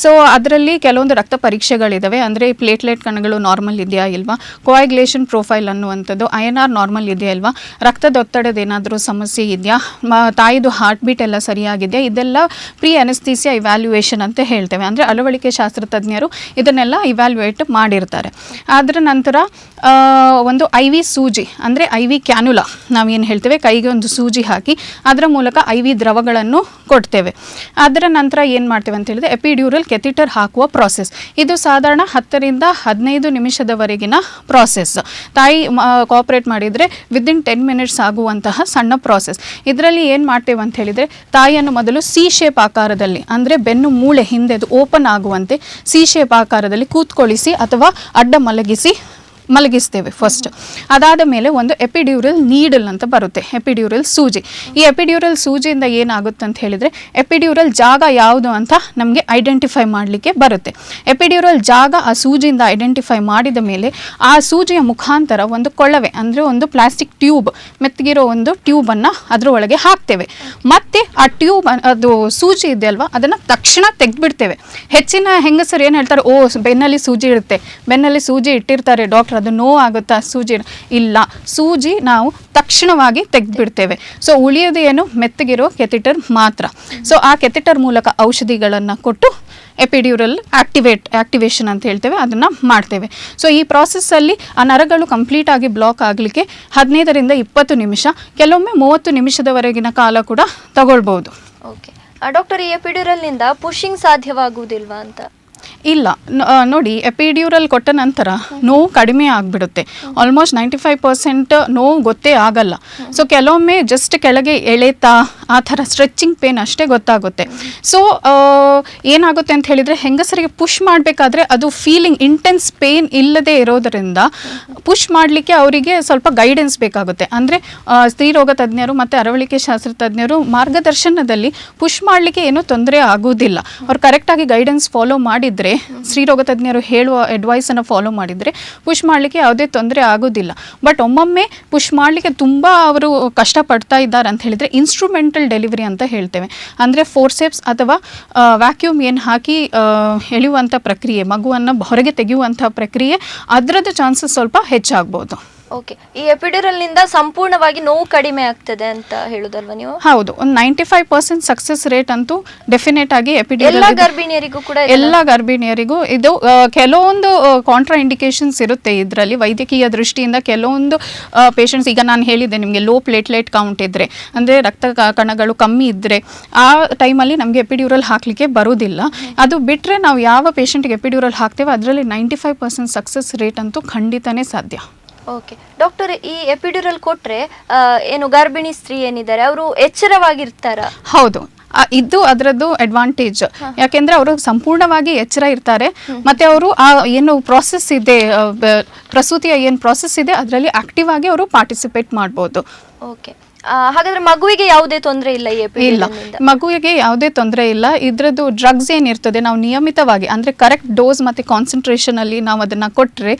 ಸೊ ಅದರಲ್ಲಿ ಕೆಲವೊಂದು ರಕ್ತ ಪರೀಕ್ಷೆಗಳಿದ್ದಾವೆ. ಅಂದರೆ ಪ್ಲೇಟ್ಲೆಟ್ ಕಣಗಳು ನಾರ್ಮಲ್ ಇದೆಯಾ ಇಲ್ವಾ, ಕೋಯಾಗ್ಯುಲೇಷನ್ ಪ್ರೊಫೈಲ್ ಅನ್ನುವಂಥದ್ದು, INR ನಾರ್ಮಲ್ ಇದೆಯಾ ಇಲ್ವಾ, ರಕ್ತದೊತ್ತಡದ ಏನಾದರೂ ಸಮಸ್ಯೆ ಇದೆಯಾ, ತಾಯಿದು ಹಾರ್ಟ್ ಬೀಟ್ ಎಲ್ಲ ಸರಿಯಾಗಿದೆಯಾ, ಇದೆಲ್ಲ ಪ್ರೀ ಅನೆಸ್ಥೀಸಿಯಾ ಇವ್ಯಾಲ್ಯೂಯೇಷನ್ ಅಂತ ಹೇಳ್ತೇವೆ. ಅಂದರೆ ಅಳವಡಿಕೆ ಶಾಸ್ತ್ರತಜ್ಞರು ಇದನ್ನೆಲ್ಲ ಇವ್ಯಾಲ್ಯೂಯೇಟ್ ಮಾಡಿರ್ತಾರೆ. ಅದರ ನಂತರ ಒಂದು IV ಸೂಜಿ, ಅಂದರೆ IV ಕ್ಯಾನುಲಾ ನಾವೇನು ಹೇಳ್ತೇವೆ, ಕೈಗೆ ಒಂದು ಸೂಜಿ ಹಾಕಿ ಅದರ ಮೂಲಕ IV ದ್ರವಗಳನ್ನು ಕೊಡ್ತೇವೆ. ಅದರ ನಂತರ ಏನು ಮಾಡ್ತೇವೆ ಅಂತ ಹೇಳಿದ್ರೆ ಎಪಿಡ್ಯೂರಲ್ ಕೆಥಿಟರ್ ಹಾಕುವ ಪ್ರಾಸೆಸ್. ಇದು ಸಾಧಾರಣ 10 ರಿಂದ 15 ನಿಮಿಷದವರೆಗಿನ ಪ್ರಾಸೆಸ್. ತಾಯಿ ಕೋಆಪರೇಟ್ ಮಾಡಿದರೆ ವಿದಿನ್ 10 ಮಿನಿಟ್ಸ್ ಆಗುವಂತಹ ಸಣ್ಣ ಪ್ರಾಸೆಸ್. ಇದರಲ್ಲಿ ಏನು ಮಾಡ್ತೇವೆ ಅಂತ ಹೇಳಿದರೆ ತಾಯಿಯನ್ನು ಮೊದಲು C ಶೇಪ್ ಆಕಾರದಲ್ಲಿ, ಅಂದರೆ ಬೆನ್ನು ಮೂಳೆ ಹಿಂದೆದು ಓಪನ್ ಆಗುವಂತೆ C ಶೇಪ್ ಆಕಾರದಲ್ಲಿ ಕೂತ್ಕೊಳ್ಳಿಸಿ ಅಥವಾ ಅಡ್ಡ ಮಲಗಿಸ್ತೇವೆ ಫಸ್ಟ್. ಅದಾದ ಮೇಲೆ ಒಂದು ಎಪಿಡ್ಯೂರಲ್ ನೀಡಲ್ ಅಂತ ಬರುತ್ತೆ, ಎಪಿಡ್ಯೂರಲ್ ಸೂಜಿ. ಈ ಎಪಿಡ್ಯೂರಲ್ ಸೂಜಿಯಿಂದ ಏನಾಗುತ್ತೆ ಅಂತ ಹೇಳಿದರೆ ಎಪಿಡ್ಯೂರಲ್ ಜಾಗ ಯಾವುದು ಅಂತ ನಮಗೆ ಐಡೆಂಟಿಫೈ ಮಾಡಲಿಕ್ಕೆ ಬರುತ್ತೆ. ಎಪಿಡ್ಯೂರಲ್ ಜಾಗ ಆ ಸೂಜಿಯಿಂದ ಐಡೆಂಟಿಫೈ ಮಾಡಿದ ಮೇಲೆ ಆ ಸೂಜಿಯ ಮುಖಾಂತರ ಒಂದು ಕೊಳವೆ, ಅಂದರೆ ಒಂದು ಪ್ಲಾಸ್ಟಿಕ್ ಟ್ಯೂಬ್, ಮೆತ್ತಗಿರೋ ಒಂದು ಟ್ಯೂಬನ್ನು ಅದರ ಒಳಗೆ ಹಾಕ್ತೇವೆ. ಮತ್ತು ಆ ಟ್ಯೂಬ್, ಅದು ಸೂಜಿ ಇದೆ ಅಲ್ವಾ, ಅದನ್ನು ತಕ್ಷಣ ತೆಗೆದುಬಿಡ್ತೇವೆ. ಹೆಚ್ಚಿನ ಹೆಂಗಸರು ಏನು ಹೇಳ್ತಾರೆ, ಬೆನ್ನಲ್ಲಿ ಸೂಜಿ ಇರುತ್ತೆ, ಬೆನ್ನಲ್ಲಿ ಸೂಜಿ ಇಟ್ಟಿರ್ತಾರೆ ಡಾಕ್ಟರ್, ಅದು ನೋವಾಗುತ್ತಾ ಸೂಜಿ? ಇಲ್ಲ, ಸೂಜಿ ನಾವು ತಕ್ಷಣವಾಗಿ ತೆಗೆದುಬಿಡ್ತೇವೆ. ಸೊ ಉಳಿಯೋದು ಏನು, ಮೆತ್ತಗಿರೋ ಕೆಥಿಟರ್ ಮಾತ್ರ. ಸೊ ಆ ಕೆಥಿಟರ್ ಮೂಲಕ ಔಷಧಿಗಳನ್ನು ಕೊಟ್ಟು ಎಪಿಡ್ಯೂರಲ್ ಆಕ್ಟಿವೇಶನ್ ಅಂತ ಹೇಳ್ತೇವೆ, ಅದನ್ನು ಮಾಡ್ತೇವೆ. ಸೊ ಈ ಪ್ರಾಸೆಸ್ಸಲ್ಲಿ ಆ ನರಗಳು ಕಂಪ್ಲೀಟ್ ಆಗಿ ಬ್ಲಾಕ್ ಆಗಲಿಕ್ಕೆ 15 ರಿಂದ 20 ನಿಮಿಷ, ಕೆಲವೊಮ್ಮೆ 30 ನಿಮಿಷದವರೆಗಿನ ಕಾಲ ಕೂಡ ತಗೊಳ್ಬೋದು. ಓಕೆ ಡಾಕ್ಟರ್, ಈ ಎಪಿಡ್ಯೂರಲ್ನಿಂದ ಪುಷಿಂಗ್ ಸಾಧ್ಯವಾಗುವುದಿಲ್ವಾ ಅಂತ? ಇಲ್ಲ, ನೋಡಿ, ಎಪಿಡ್ಯೂರಲ್ ಕೊಟ್ಟ ನಂತರ ನೋವು ಕಡಿಮೆ ಆಗಿಬಿಡುತ್ತೆ. ಆಲ್ಮೋಸ್ಟ್ 95% ನೋವು ಗೊತ್ತೇ ಆಗಲ್ಲ. ಸೊ ಕೆಲವೊಮ್ಮೆ ಜಸ್ಟ್ ಕೆಳಗೆ ಎಳೆತಾ ಆ ಥರ ಸ್ಟ್ರೆಚಿಂಗ್ ಪೇನ್ ಅಷ್ಟೇ ಗೊತ್ತಾಗುತ್ತೆ. ಸೊ ಏನಾಗುತ್ತೆ ಅಂತ ಹೇಳಿದರೆ ಹೆಂಗಸರಿಗೆ ಪುಷ್ ಮಾಡಬೇಕಾದ್ರೆ ಅದು ಫೀಲಿಂಗ್ ಇಂಟೆನ್ಸ್ ಪೇನ್ ಇಲ್ಲದೆ ಇರೋದರಿಂದ ಪುಷ್ ಮಾಡಲಿಕ್ಕೆ ಅವರಿಗೆ ಸ್ವಲ್ಪ ಗೈಡೆನ್ಸ್ ಬೇಕಾಗುತ್ತೆ. ಅಂದರೆ ಸ್ತ್ರೀರೋಗ ತಜ್ಞರು ಮತ್ತು ಅರವಳಿಕೆ ಶಾಸ್ತ್ರ ತಜ್ಞರು ಮಾರ್ಗದರ್ಶನದಲ್ಲಿ ಪುಷ್ ಮಾಡಲಿಕ್ಕೆ ಏನೂ ತೊಂದರೆ ಆಗೋದಿಲ್ಲ. ಅವ್ರು ಕರೆಕ್ಟಾಗಿ ಗೈಡೆನ್ಸ್ ಫಾಲೋ ಮಾಡಿದರೆ, ಸ್ತ್ರೀರೋಗ ತಜ್ಞರು ಹೇಳುವ ಅಡ್ವೈಸನ್ನು ಫಾಲೋ ಮಾಡಿದರೆ ಪುಷ್ ಮಾಡಲಿಕ್ಕೆ ಯಾವುದೇ ತೊಂದರೆ ಆಗೋದಿಲ್ಲ. ಬಟ್ ಒಮ್ಮೊಮ್ಮೆ ಪುಷ್ ಮಾಡಲಿಕ್ಕೆ ತುಂಬ ಅವರು ಕಷ್ಟಪಡ್ತಾ ಇದ್ದಾರೆ ಅಂತ ಹೇಳಿದರೆ ಇನ್ಸ್ಟ್ರೂಮೆಂಟಲ್ ಡೆಲಿವರಿ ಅಂತ ಹೇಳ್ತೇವೆ. ಅಂದರೆ ಫೋರ್ಸೆಪ್ಸ್ ಅಥವಾ ವ್ಯಾಕ್ಯೂಮ್ ಏನು ಹಾಕಿ ಎಳೆಯುವಂಥ ಪ್ರಕ್ರಿಯೆ, ಮಗುವನ್ನು ಹೊರಗೆ ತೆಗೆಯುವಂಥ ಪ್ರಕ್ರಿಯೆ, ಅದರದ್ದು ಚಾನ್ಸಸ್ ಸ್ವಲ್ಪ ಹೆಚ್ಚಾಗ್ಬೋದು. ಓಕೆ, ಈ ಎಪಿಡ್ಯೂರಲ್ನಿಂದ ಸಂಪೂರ್ಣವಾಗಿ ನೋವು ಕಡಿಮೆ ಆಗ್ತದೆ ಅಂತ ಹೇಳುದಲ್ವಾ ನೀವು? ಹೌದು, ಒಂದು 95% ಸಕ್ಸಸ್ ರೇಟ್ ಅಂತೂ ಡೆಫಿನೆಟ್ ಆಗಿ ಎಪಿಡ್ಯೂರಲ್ ಎಲ್ಲ ಗರ್ಭಿಣಿಯರಿಗೂ ಕೂಡ, ಎಲ್ಲ ಗರ್ಭಿಣಿಯರಿಗೂ ಇದು. ಕೆಲವೊಂದು ಕಾಂಟ್ರಾ ಇಂಡಿಕೇಶನ್ಸ್ ಇರುತ್ತೆ ಇದರಲ್ಲಿ ವೈದ್ಯಕೀಯ ದೃಷ್ಟಿಯಿಂದ. ಕೆಲವೊಂದು ಪೇಷಂಟ್ಸ್, ಈಗ ನಾನು ಹೇಳಿದ್ದೆ ನಿಮಗೆ, ಲೋ ಪ್ಲೇಟ್ಲೆಟ್ ಕೌಂಟ್ ಇದ್ದರೆ, ಅಂದರೆ ರಕ್ತ ಕಣಗಳು ಕಮ್ಮಿ ಇದ್ದರೆ ಆ ಟೈಮಲ್ಲಿ ನಮಗೆ ಎಪಿಡ್ಯೂರಲ್ ಹಾಕಲಿಕ್ಕೆ ಬರೋದಿಲ್ಲ. ಅದು ಬಿಟ್ಟರೆ ನಾವು ಯಾವ ಪೇಷಂಟ್ಗೆ ಎಪಿಡ್ಯೂರಲ್ ಹಾಕ್ತೇವೆ ಅದರಲ್ಲಿ 95% ಸಕ್ಸಸ್ ರೇಟ್ ಅಂತೂ ಖಂಡಿತನೇ ಸಾಧ್ಯ. ಓಕೆ ಡಾಕ್ಟರ್, ಈ ಎಪಿಡ್ಯೂರಲ್ ಕೊಟ್ಟರೆ ಏನು ಗರ್ಭಿಣಿ ಸ್ತ್ರೀ ಏನಿದ್ದಾರೆ ಅವರು ಎಚ್ಚರವಾಗಿರ್ತಾರ? ಹೌದು, ಇದು ಅದರದ್ದು ಅಡ್ವಾಂಟೇಜ್. ಯಾಕೆಂದರೆ ಅವರು ಸಂಪೂರ್ಣವಾಗಿ ಎಚ್ಚರ ಇರ್ತಾರೆ. ಮತ್ತು ಅವರು ಆ ಏನು ಪ್ರಾಸೆಸ್ ಇದೆ, ಪ್ರಸೂತಿಯ ಏನು ಪ್ರಾಸೆಸ್ ಇದೆ ಅದರಲ್ಲಿ ಆಕ್ಟಿವ್ ಆಗಿ ಅವರು ಪಾರ್ಟಿಸಿಪೇಟ್ ಮಾಡ್ಬೋದು. ಓಕೆ, ಹಾಗಾದ್ರೆ ಮಗುವಿಗೆ ಯಾವುದೇ ತೊಂದರೆ ಇಲ್ಲ? ಇಲ್ಲ, ಮಗುವಿಗೆ ಯಾವುದೇ ತೊಂದರೆ ಇಲ್ಲ. ಇದರದ್ದು ಡ್ರಗ್ಸ್ ಏನಿರ್ತದೆ ನಾವು ನಿಯಮಿತವಾಗಿ, ಅಂದರೆ ಕರೆಕ್ಟ್ ಡೋಸ್ ಮತ್ತು ಕಾನ್ಸಂಟ್ರೇಷನಲ್ಲಿ ನಾವು ಅದನ್ನು ಕೊಟ್ಟರೆ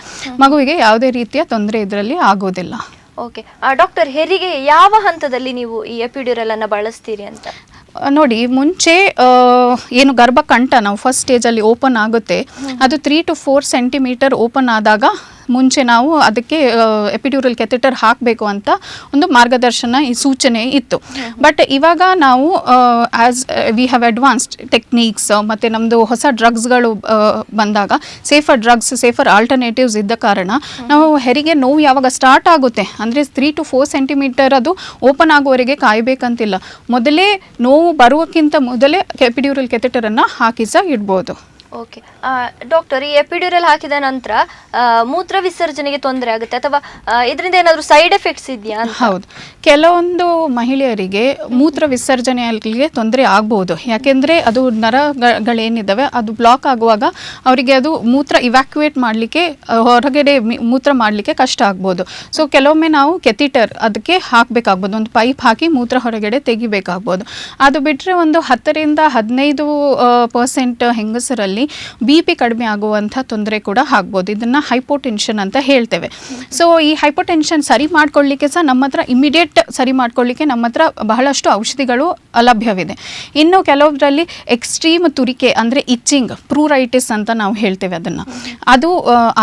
ಮಗುವಿಗೆ ಯಾವುದೇ ರೀತಿಯ ತೊಂದರೆ ಇದರಲ್ಲಿ ಆಗೋದಿಲ್ಲ. ಓಕೆ ಡಾಕ್ಟರ್, ಹೆರಿಗೆ ಯಾವ ಹಂತದಲ್ಲಿ ನೀವು ಈ ಎಪಿಡ್ಯೂರಲ್ ಅನ್ನು ಬಳಸ್ತೀರಿ ಅಂತ? ನೋಡಿ, ಮುಂಚೆ ಏನು ಗರ್ಭಕಂಠ ನಾವು ಫಸ್ಟ್ ಸ್ಟೇಜಲ್ಲಿ ಓಪನ್ ಆಗುತ್ತೆ, ಅದು 3 to 4 ಸೆಂಟಿಮೀಟರ್ ಓಪನ್ ಆದಾಗ ಮುಂಚೆ ನಾವು ಅದಕ್ಕೆ ಎಪಿಡ್ಯೂರಲ್ ಕೆಥೆಟರ್ ಹಾಕಬೇಕು ಅಂತ ಒಂದು ಮಾರ್ಗದರ್ಶನ, ಈ ಸೂಚನೆ ಇತ್ತು. ಬಟ್ ಇವಾಗ ನಾವು as we have advanced techniques ಮತ್ತು ನಮ್ಮದು ಹೊಸ ಡ್ರಗ್ಸ್ಗಳು ಬಂದಾಗ, ಸೇಫರ್ ಆಲ್ಟರ್ನೇಟಿವ್ಸ್ ಇದ್ದ ಕಾರಣ ನಾವು ಹೆರಿಗೆ ನೋವು ಯಾವಾಗ ಸ್ಟಾರ್ಟ್ ಆಗುತ್ತೆ ಅಂದರೆ 3 to 4 ಸೆಂಟಿಮೀಟರ್ ಅದು ಓಪನ್ ಆಗುವವರೆಗೆ ಕಾಯಬೇಕಂತಿಲ್ಲ. ಮೊದಲೇ ನೋವು ಬರುವಕ್ಕಿಂತ ಮೊದಲೇ ಎಪಿಡ್ಯೂರಲ್ ಕೆಥೆಟರನ್ನು ಹಾಕಿ ಸಹ ಇಡ್ಬೋದು. ಓಕೆ ಡಾಕ್ಟರ್, ಈ ಎಪಿಡ್ಯೂರಲ್ ಹಾಕಿದ ನಂತರ ಮೂತ್ರ ವಿಸರ್ಜನೆಗೆ ತೊಂದರೆ ಆಗುತ್ತೆ ಅಥವಾ ಇದರಿಂದ ಏನಾದರೂ ಸೈಡ್ ಎಫೆಕ್ಟ್ಸ್ ಇದೆಯಾ? ಹೌದು, ಕೆಲವೊಂದು ಮಹಿಳೆಯರಿಗೆ ಮೂತ್ರ ವಿಸರ್ಜನೆಗೆ ತೊಂದರೆ ಆಗ್ಬೋದು. ಯಾಕೆಂದರೆ ಅದು ನರಗಳೇನಿದ್ದಾವೆ ಅದು ಬ್ಲಾಕ್ ಆಗುವಾಗ ಅವರಿಗೆ ಅದು ಮೂತ್ರ ಇವ್ಯಾಕ್ಯುವೇಟ್ ಮಾಡಲಿಕ್ಕೆ, ಹೊರಗಡೆ ಮೂತ್ರ ಮಾಡಲಿಕ್ಕೆ ಕಷ್ಟ ಆಗ್ಬೋದು. ಸೊ ಕೆಲವೊಮ್ಮೆ ನಾವು ಕೆಥಿಟರ್ ಅದಕ್ಕೆ ಹಾಕಬೇಕಾಗ್ಬೋದು, ಒಂದು ಪೈಪ್ ಹಾಕಿ ಮೂತ್ರ ಹೊರಗಡೆ ತೆಗಿಬೇಕಾಗ್ಬೋದು. ಅದು ಬಿಟ್ಟರೆ ಒಂದು 10-15% ಹೆಂಗಸರಲ್ಲಿ BP ಕಡಿಮೆ ಆಗುವಂಥ ತೊಂದರೆ ಕೂಡ ಆಗ್ಬೋದು. ಇದನ್ನು ಹೈಪೋಟೆನ್ಷನ್ ಅಂತ ಹೇಳ್ತೇವೆ. ಸೊ ಈ ಹೈಪೋಟೆನ್ಷನ್ ಸರಿ ಮಾಡ್ಕೊಳ್ಳಿಕ್ಕೆ ಸಹ ನಮ್ಮ ಹತ್ರ ಇಮಿಡಿಯೇಟ್ ಸರಿ ಮಾಡ್ಕೊಳ್ಳಿಕ್ಕೆ ನಮ್ಮ ಹತ್ರ ಬಹಳಷ್ಟು ಔಷಧಿಗಳು ಲಭ್ಯವಿದೆ. ಇನ್ನು ಕೆಲವೊಬ್ಬರಲ್ಲಿ ಎಕ್ಸ್ಟ್ರೀಮ್ ತುರಿಕೆ ಅಂದರೆ ಇಚ್ಚಿಂಗ್, ಪ್ರೂರೈಟಿಸ್ ಅಂತ ನಾವು ಹೇಳ್ತೇವೆ, ಅದು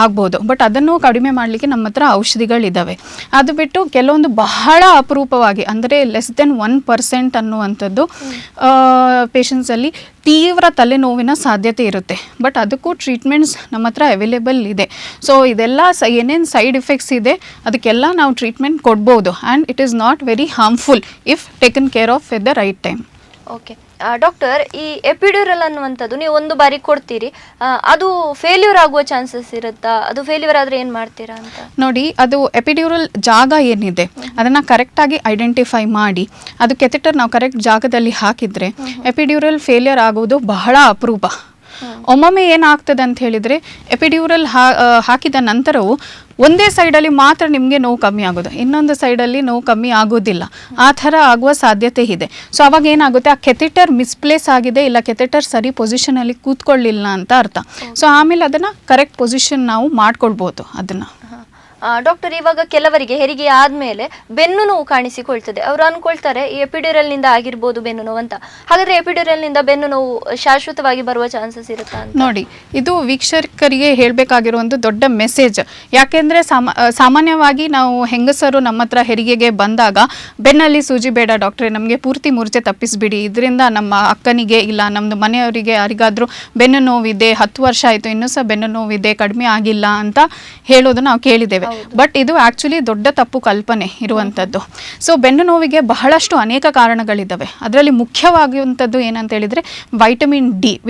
ಆಗ್ಬೋದು. ಬಟ್ ಅದನ್ನು ಕಡಿಮೆ ಮಾಡಲಿಕ್ಕೆ ನಮ್ಮ ಹತ್ರ ಔಷಧಿಗಳಿದ್ದಾವೆ. ಅದು ಬಿಟ್ಟು ಕೆಲವೊಂದು ಬಹಳ ಅಪರೂಪವಾಗಿ ಅಂದರೆ ಲೆಸ್ ದೆನ್ 1% ಅನ್ನುವಂಥದ್ದು ಪೇಷಂಟ್ಸಲ್ಲಿ ತೀವ್ರ ತಲೆನೋವಿನ ಸಾಧ್ಯತೆ ಇರುತ್ತೆ. ಬಟ್ ಅದಕ್ಕೂ ಟ್ರೀಟ್ಮೆಂಟ್ಸ್ ನಮ್ಮ ಹತ್ರ ಅವೈಲೇಬಲ್ ಇದೆ. ಸೊ ಇದೆಲ್ಲ ಏನೇನು ಸೈಡ್ ಎಫೆಕ್ಟ್ಸ್ ಇದೆ ಅದಕ್ಕೆಲ್ಲ ನಾವು ಟ್ರೀಟ್ಮೆಂಟ್ ಕೊಡ್ಬೋದು. And it is not very harmful if taken care of at the right time. Okay doctor, ಈ ಎಪಿಡ್ಯೂರಲ್ ಅನ್ನುವಂಥದ್ದು ನೀವು ಒಂದು ಬಾರಿ ಕೊಡ್ತೀರಿ, ಅದು ಫೇಲ್ಯೂರ್ ಆಗುವ ಚಾನ್ಸಸ್ ಇರುತ್ತಾ? ಅದು ಫೇಲ್ಯೂರ್ ಆದರೆ ಏನು ಮಾಡ್ತೀರಾ ಅಂತ? ನೋಡಿ, ಅದು ಎಪಿಡ್ಯೂರಲ್ ಜಾಗ ಏನಿದೆ ಅದನ್ನು ಕರೆಕ್ಟಾಗಿ ಐಡೆಂಟಿಫೈ ಮಾಡಿ ಅದು ಕೆಥೆಟರ್ ನಾವು ಕರೆಕ್ಟ್ ಜಾಗದಲ್ಲಿ ಹಾಕಿದರೆ ಎಪಿಡ್ಯೂರಲ್ ಫೇಲ್ಯೂರ್ ಆಗುವುದು ಬಹಳ ಅಪರೂಪ. ಒಮ್ಮೊಮ್ಮೆ ಏನಾಗ್ತದೆ ಅಂತ ಹೇಳಿದರೆ ಎಪಿಡ್ಯೂರಲ್ ಹಾಕಿದ ನಂತರವೂ ಒಂದೇ ಸೈಡಲ್ಲಿ ಮಾತ್ರ ನಿಮಗೆ ನೋವು ಕಮ್ಮಿ ಆಗೋದು, ಇನ್ನೊಂದು ಸೈಡಲ್ಲಿ ನೋವು ಕಮ್ಮಿ ಆಗೋದಿಲ್ಲ. ಆ ಥರ ಆಗುವ ಸಾಧ್ಯತೆ ಇದೆ. ಸೊ ಅವಾಗ ಏನಾಗುತ್ತೆ, ಆ ಕೆಥೆಟರ್ ಮಿಸ್ಪ್ಲೇಸ್ ಆಗಿದೆ, ಇಲ್ಲ ಕೆಥೆಟರ್ ಸರಿ ಪೊಸಿಷನಲ್ಲಿ ಕೂತ್ಕೊಳ್ಳಿಲ್ಲ ಅಂತ ಅರ್ಥ. ಸೊ ಆಮೇಲೆ ಅದನ್ನು ಕರೆಕ್ಟ್ ಪೊಸಿಷನ್ ನಾವು ಮಾಡ್ಕೊಳ್ಬೋದು ಅದನ್ನು. ಡಾಕ್ಟರ್, ಇವಾಗ ಕೆಲವರಿಗೆ ಹೆರಿಗೆ ಆದಮೇಲೆ ಬೆನ್ನು ನೋವು ಕಾಣಿಸಿಕೊಳ್ತದೆ. ಅವರು ಅನ್ಕೊಳ್ತಾರೆ ಈ ಎಪಿಡ್ಯೂರಲ್ನಿಂದ ಆಗಿರ್ಬೋದು ಬೆನ್ನು ನೋವು ಅಂತ. ಹಾಗಾದರೆ ಎಪಿಡ್ಯೂರಲ್ನಿಂದ ಬೆನ್ನು ನೋವು ಶಾಶ್ವತವಾಗಿ ಬರುವ ಚಾನ್ಸಸ್ ಇರುತ್ತಾ ಅಂತ? ನೋಡಿ, ಇದು ವೀಕ್ಷಕರಿಗೆ ಹೇಳಬೇಕಾಗಿರೋ ಒಂದು ದೊಡ್ಡ ಮೆಸೇಜ್. ಯಾಕೆಂದರೆ ಸಾಮಾನ್ಯವಾಗಿ ನಾವು ಹೆಂಗಸರು ನಮ್ಮ ಹತ್ರ ಹೆರಿಗೆಗೆ ಬಂದಾಗ ಬೆನ್ನಲ್ಲಿ ಸೂಜಿ ಬೇಡ ಡಾಕ್ಟ್ರೆ, ನಮಗೆ ಪೂರ್ತಿ ಮೂರ್ಛೆ ತಪ್ಪಿಸ್ಬಿಡಿ, ಇದರಿಂದ ನಮ್ಮ ಅಕ್ಕನಿಗೆ ಇಲ್ಲ ನಮ್ಮದು ಮನೆಯವರಿಗೆ ಯಾರಿಗಾದರೂ ಬೆನ್ನು ನೋವಿದೆ, 10 ವರ್ಷ ಆಯಿತು ಇನ್ನೂ ಸಹ ಬೆನ್ನು ನೋವಿದೆ, ಕಡಿಮೆ ಆಗಿಲ್ಲ ಅಂತ ಹೇಳೋದು ನಾವು ಕೇಳಿದ್ದೇವೆ. ಬಟ್ ಇದು ಆ್ಯಕ್ಚುಲಿ ದೊಡ್ಡ ತಪ್ಪು ಕಲ್ಪನೆ ಇರುವಂಥದ್ದು. ಸೊ ಬೆನ್ನು ನೋವಿಗೆ ಬಹಳಷ್ಟು ಅನೇಕ ಕಾರಣಗಳಿದ್ದಾವೆ. ಅದರಲ್ಲಿ ಮುಖ್ಯವಾಗಿರುವಂಥದ್ದು ಏನಂತ ಹೇಳಿದರೆ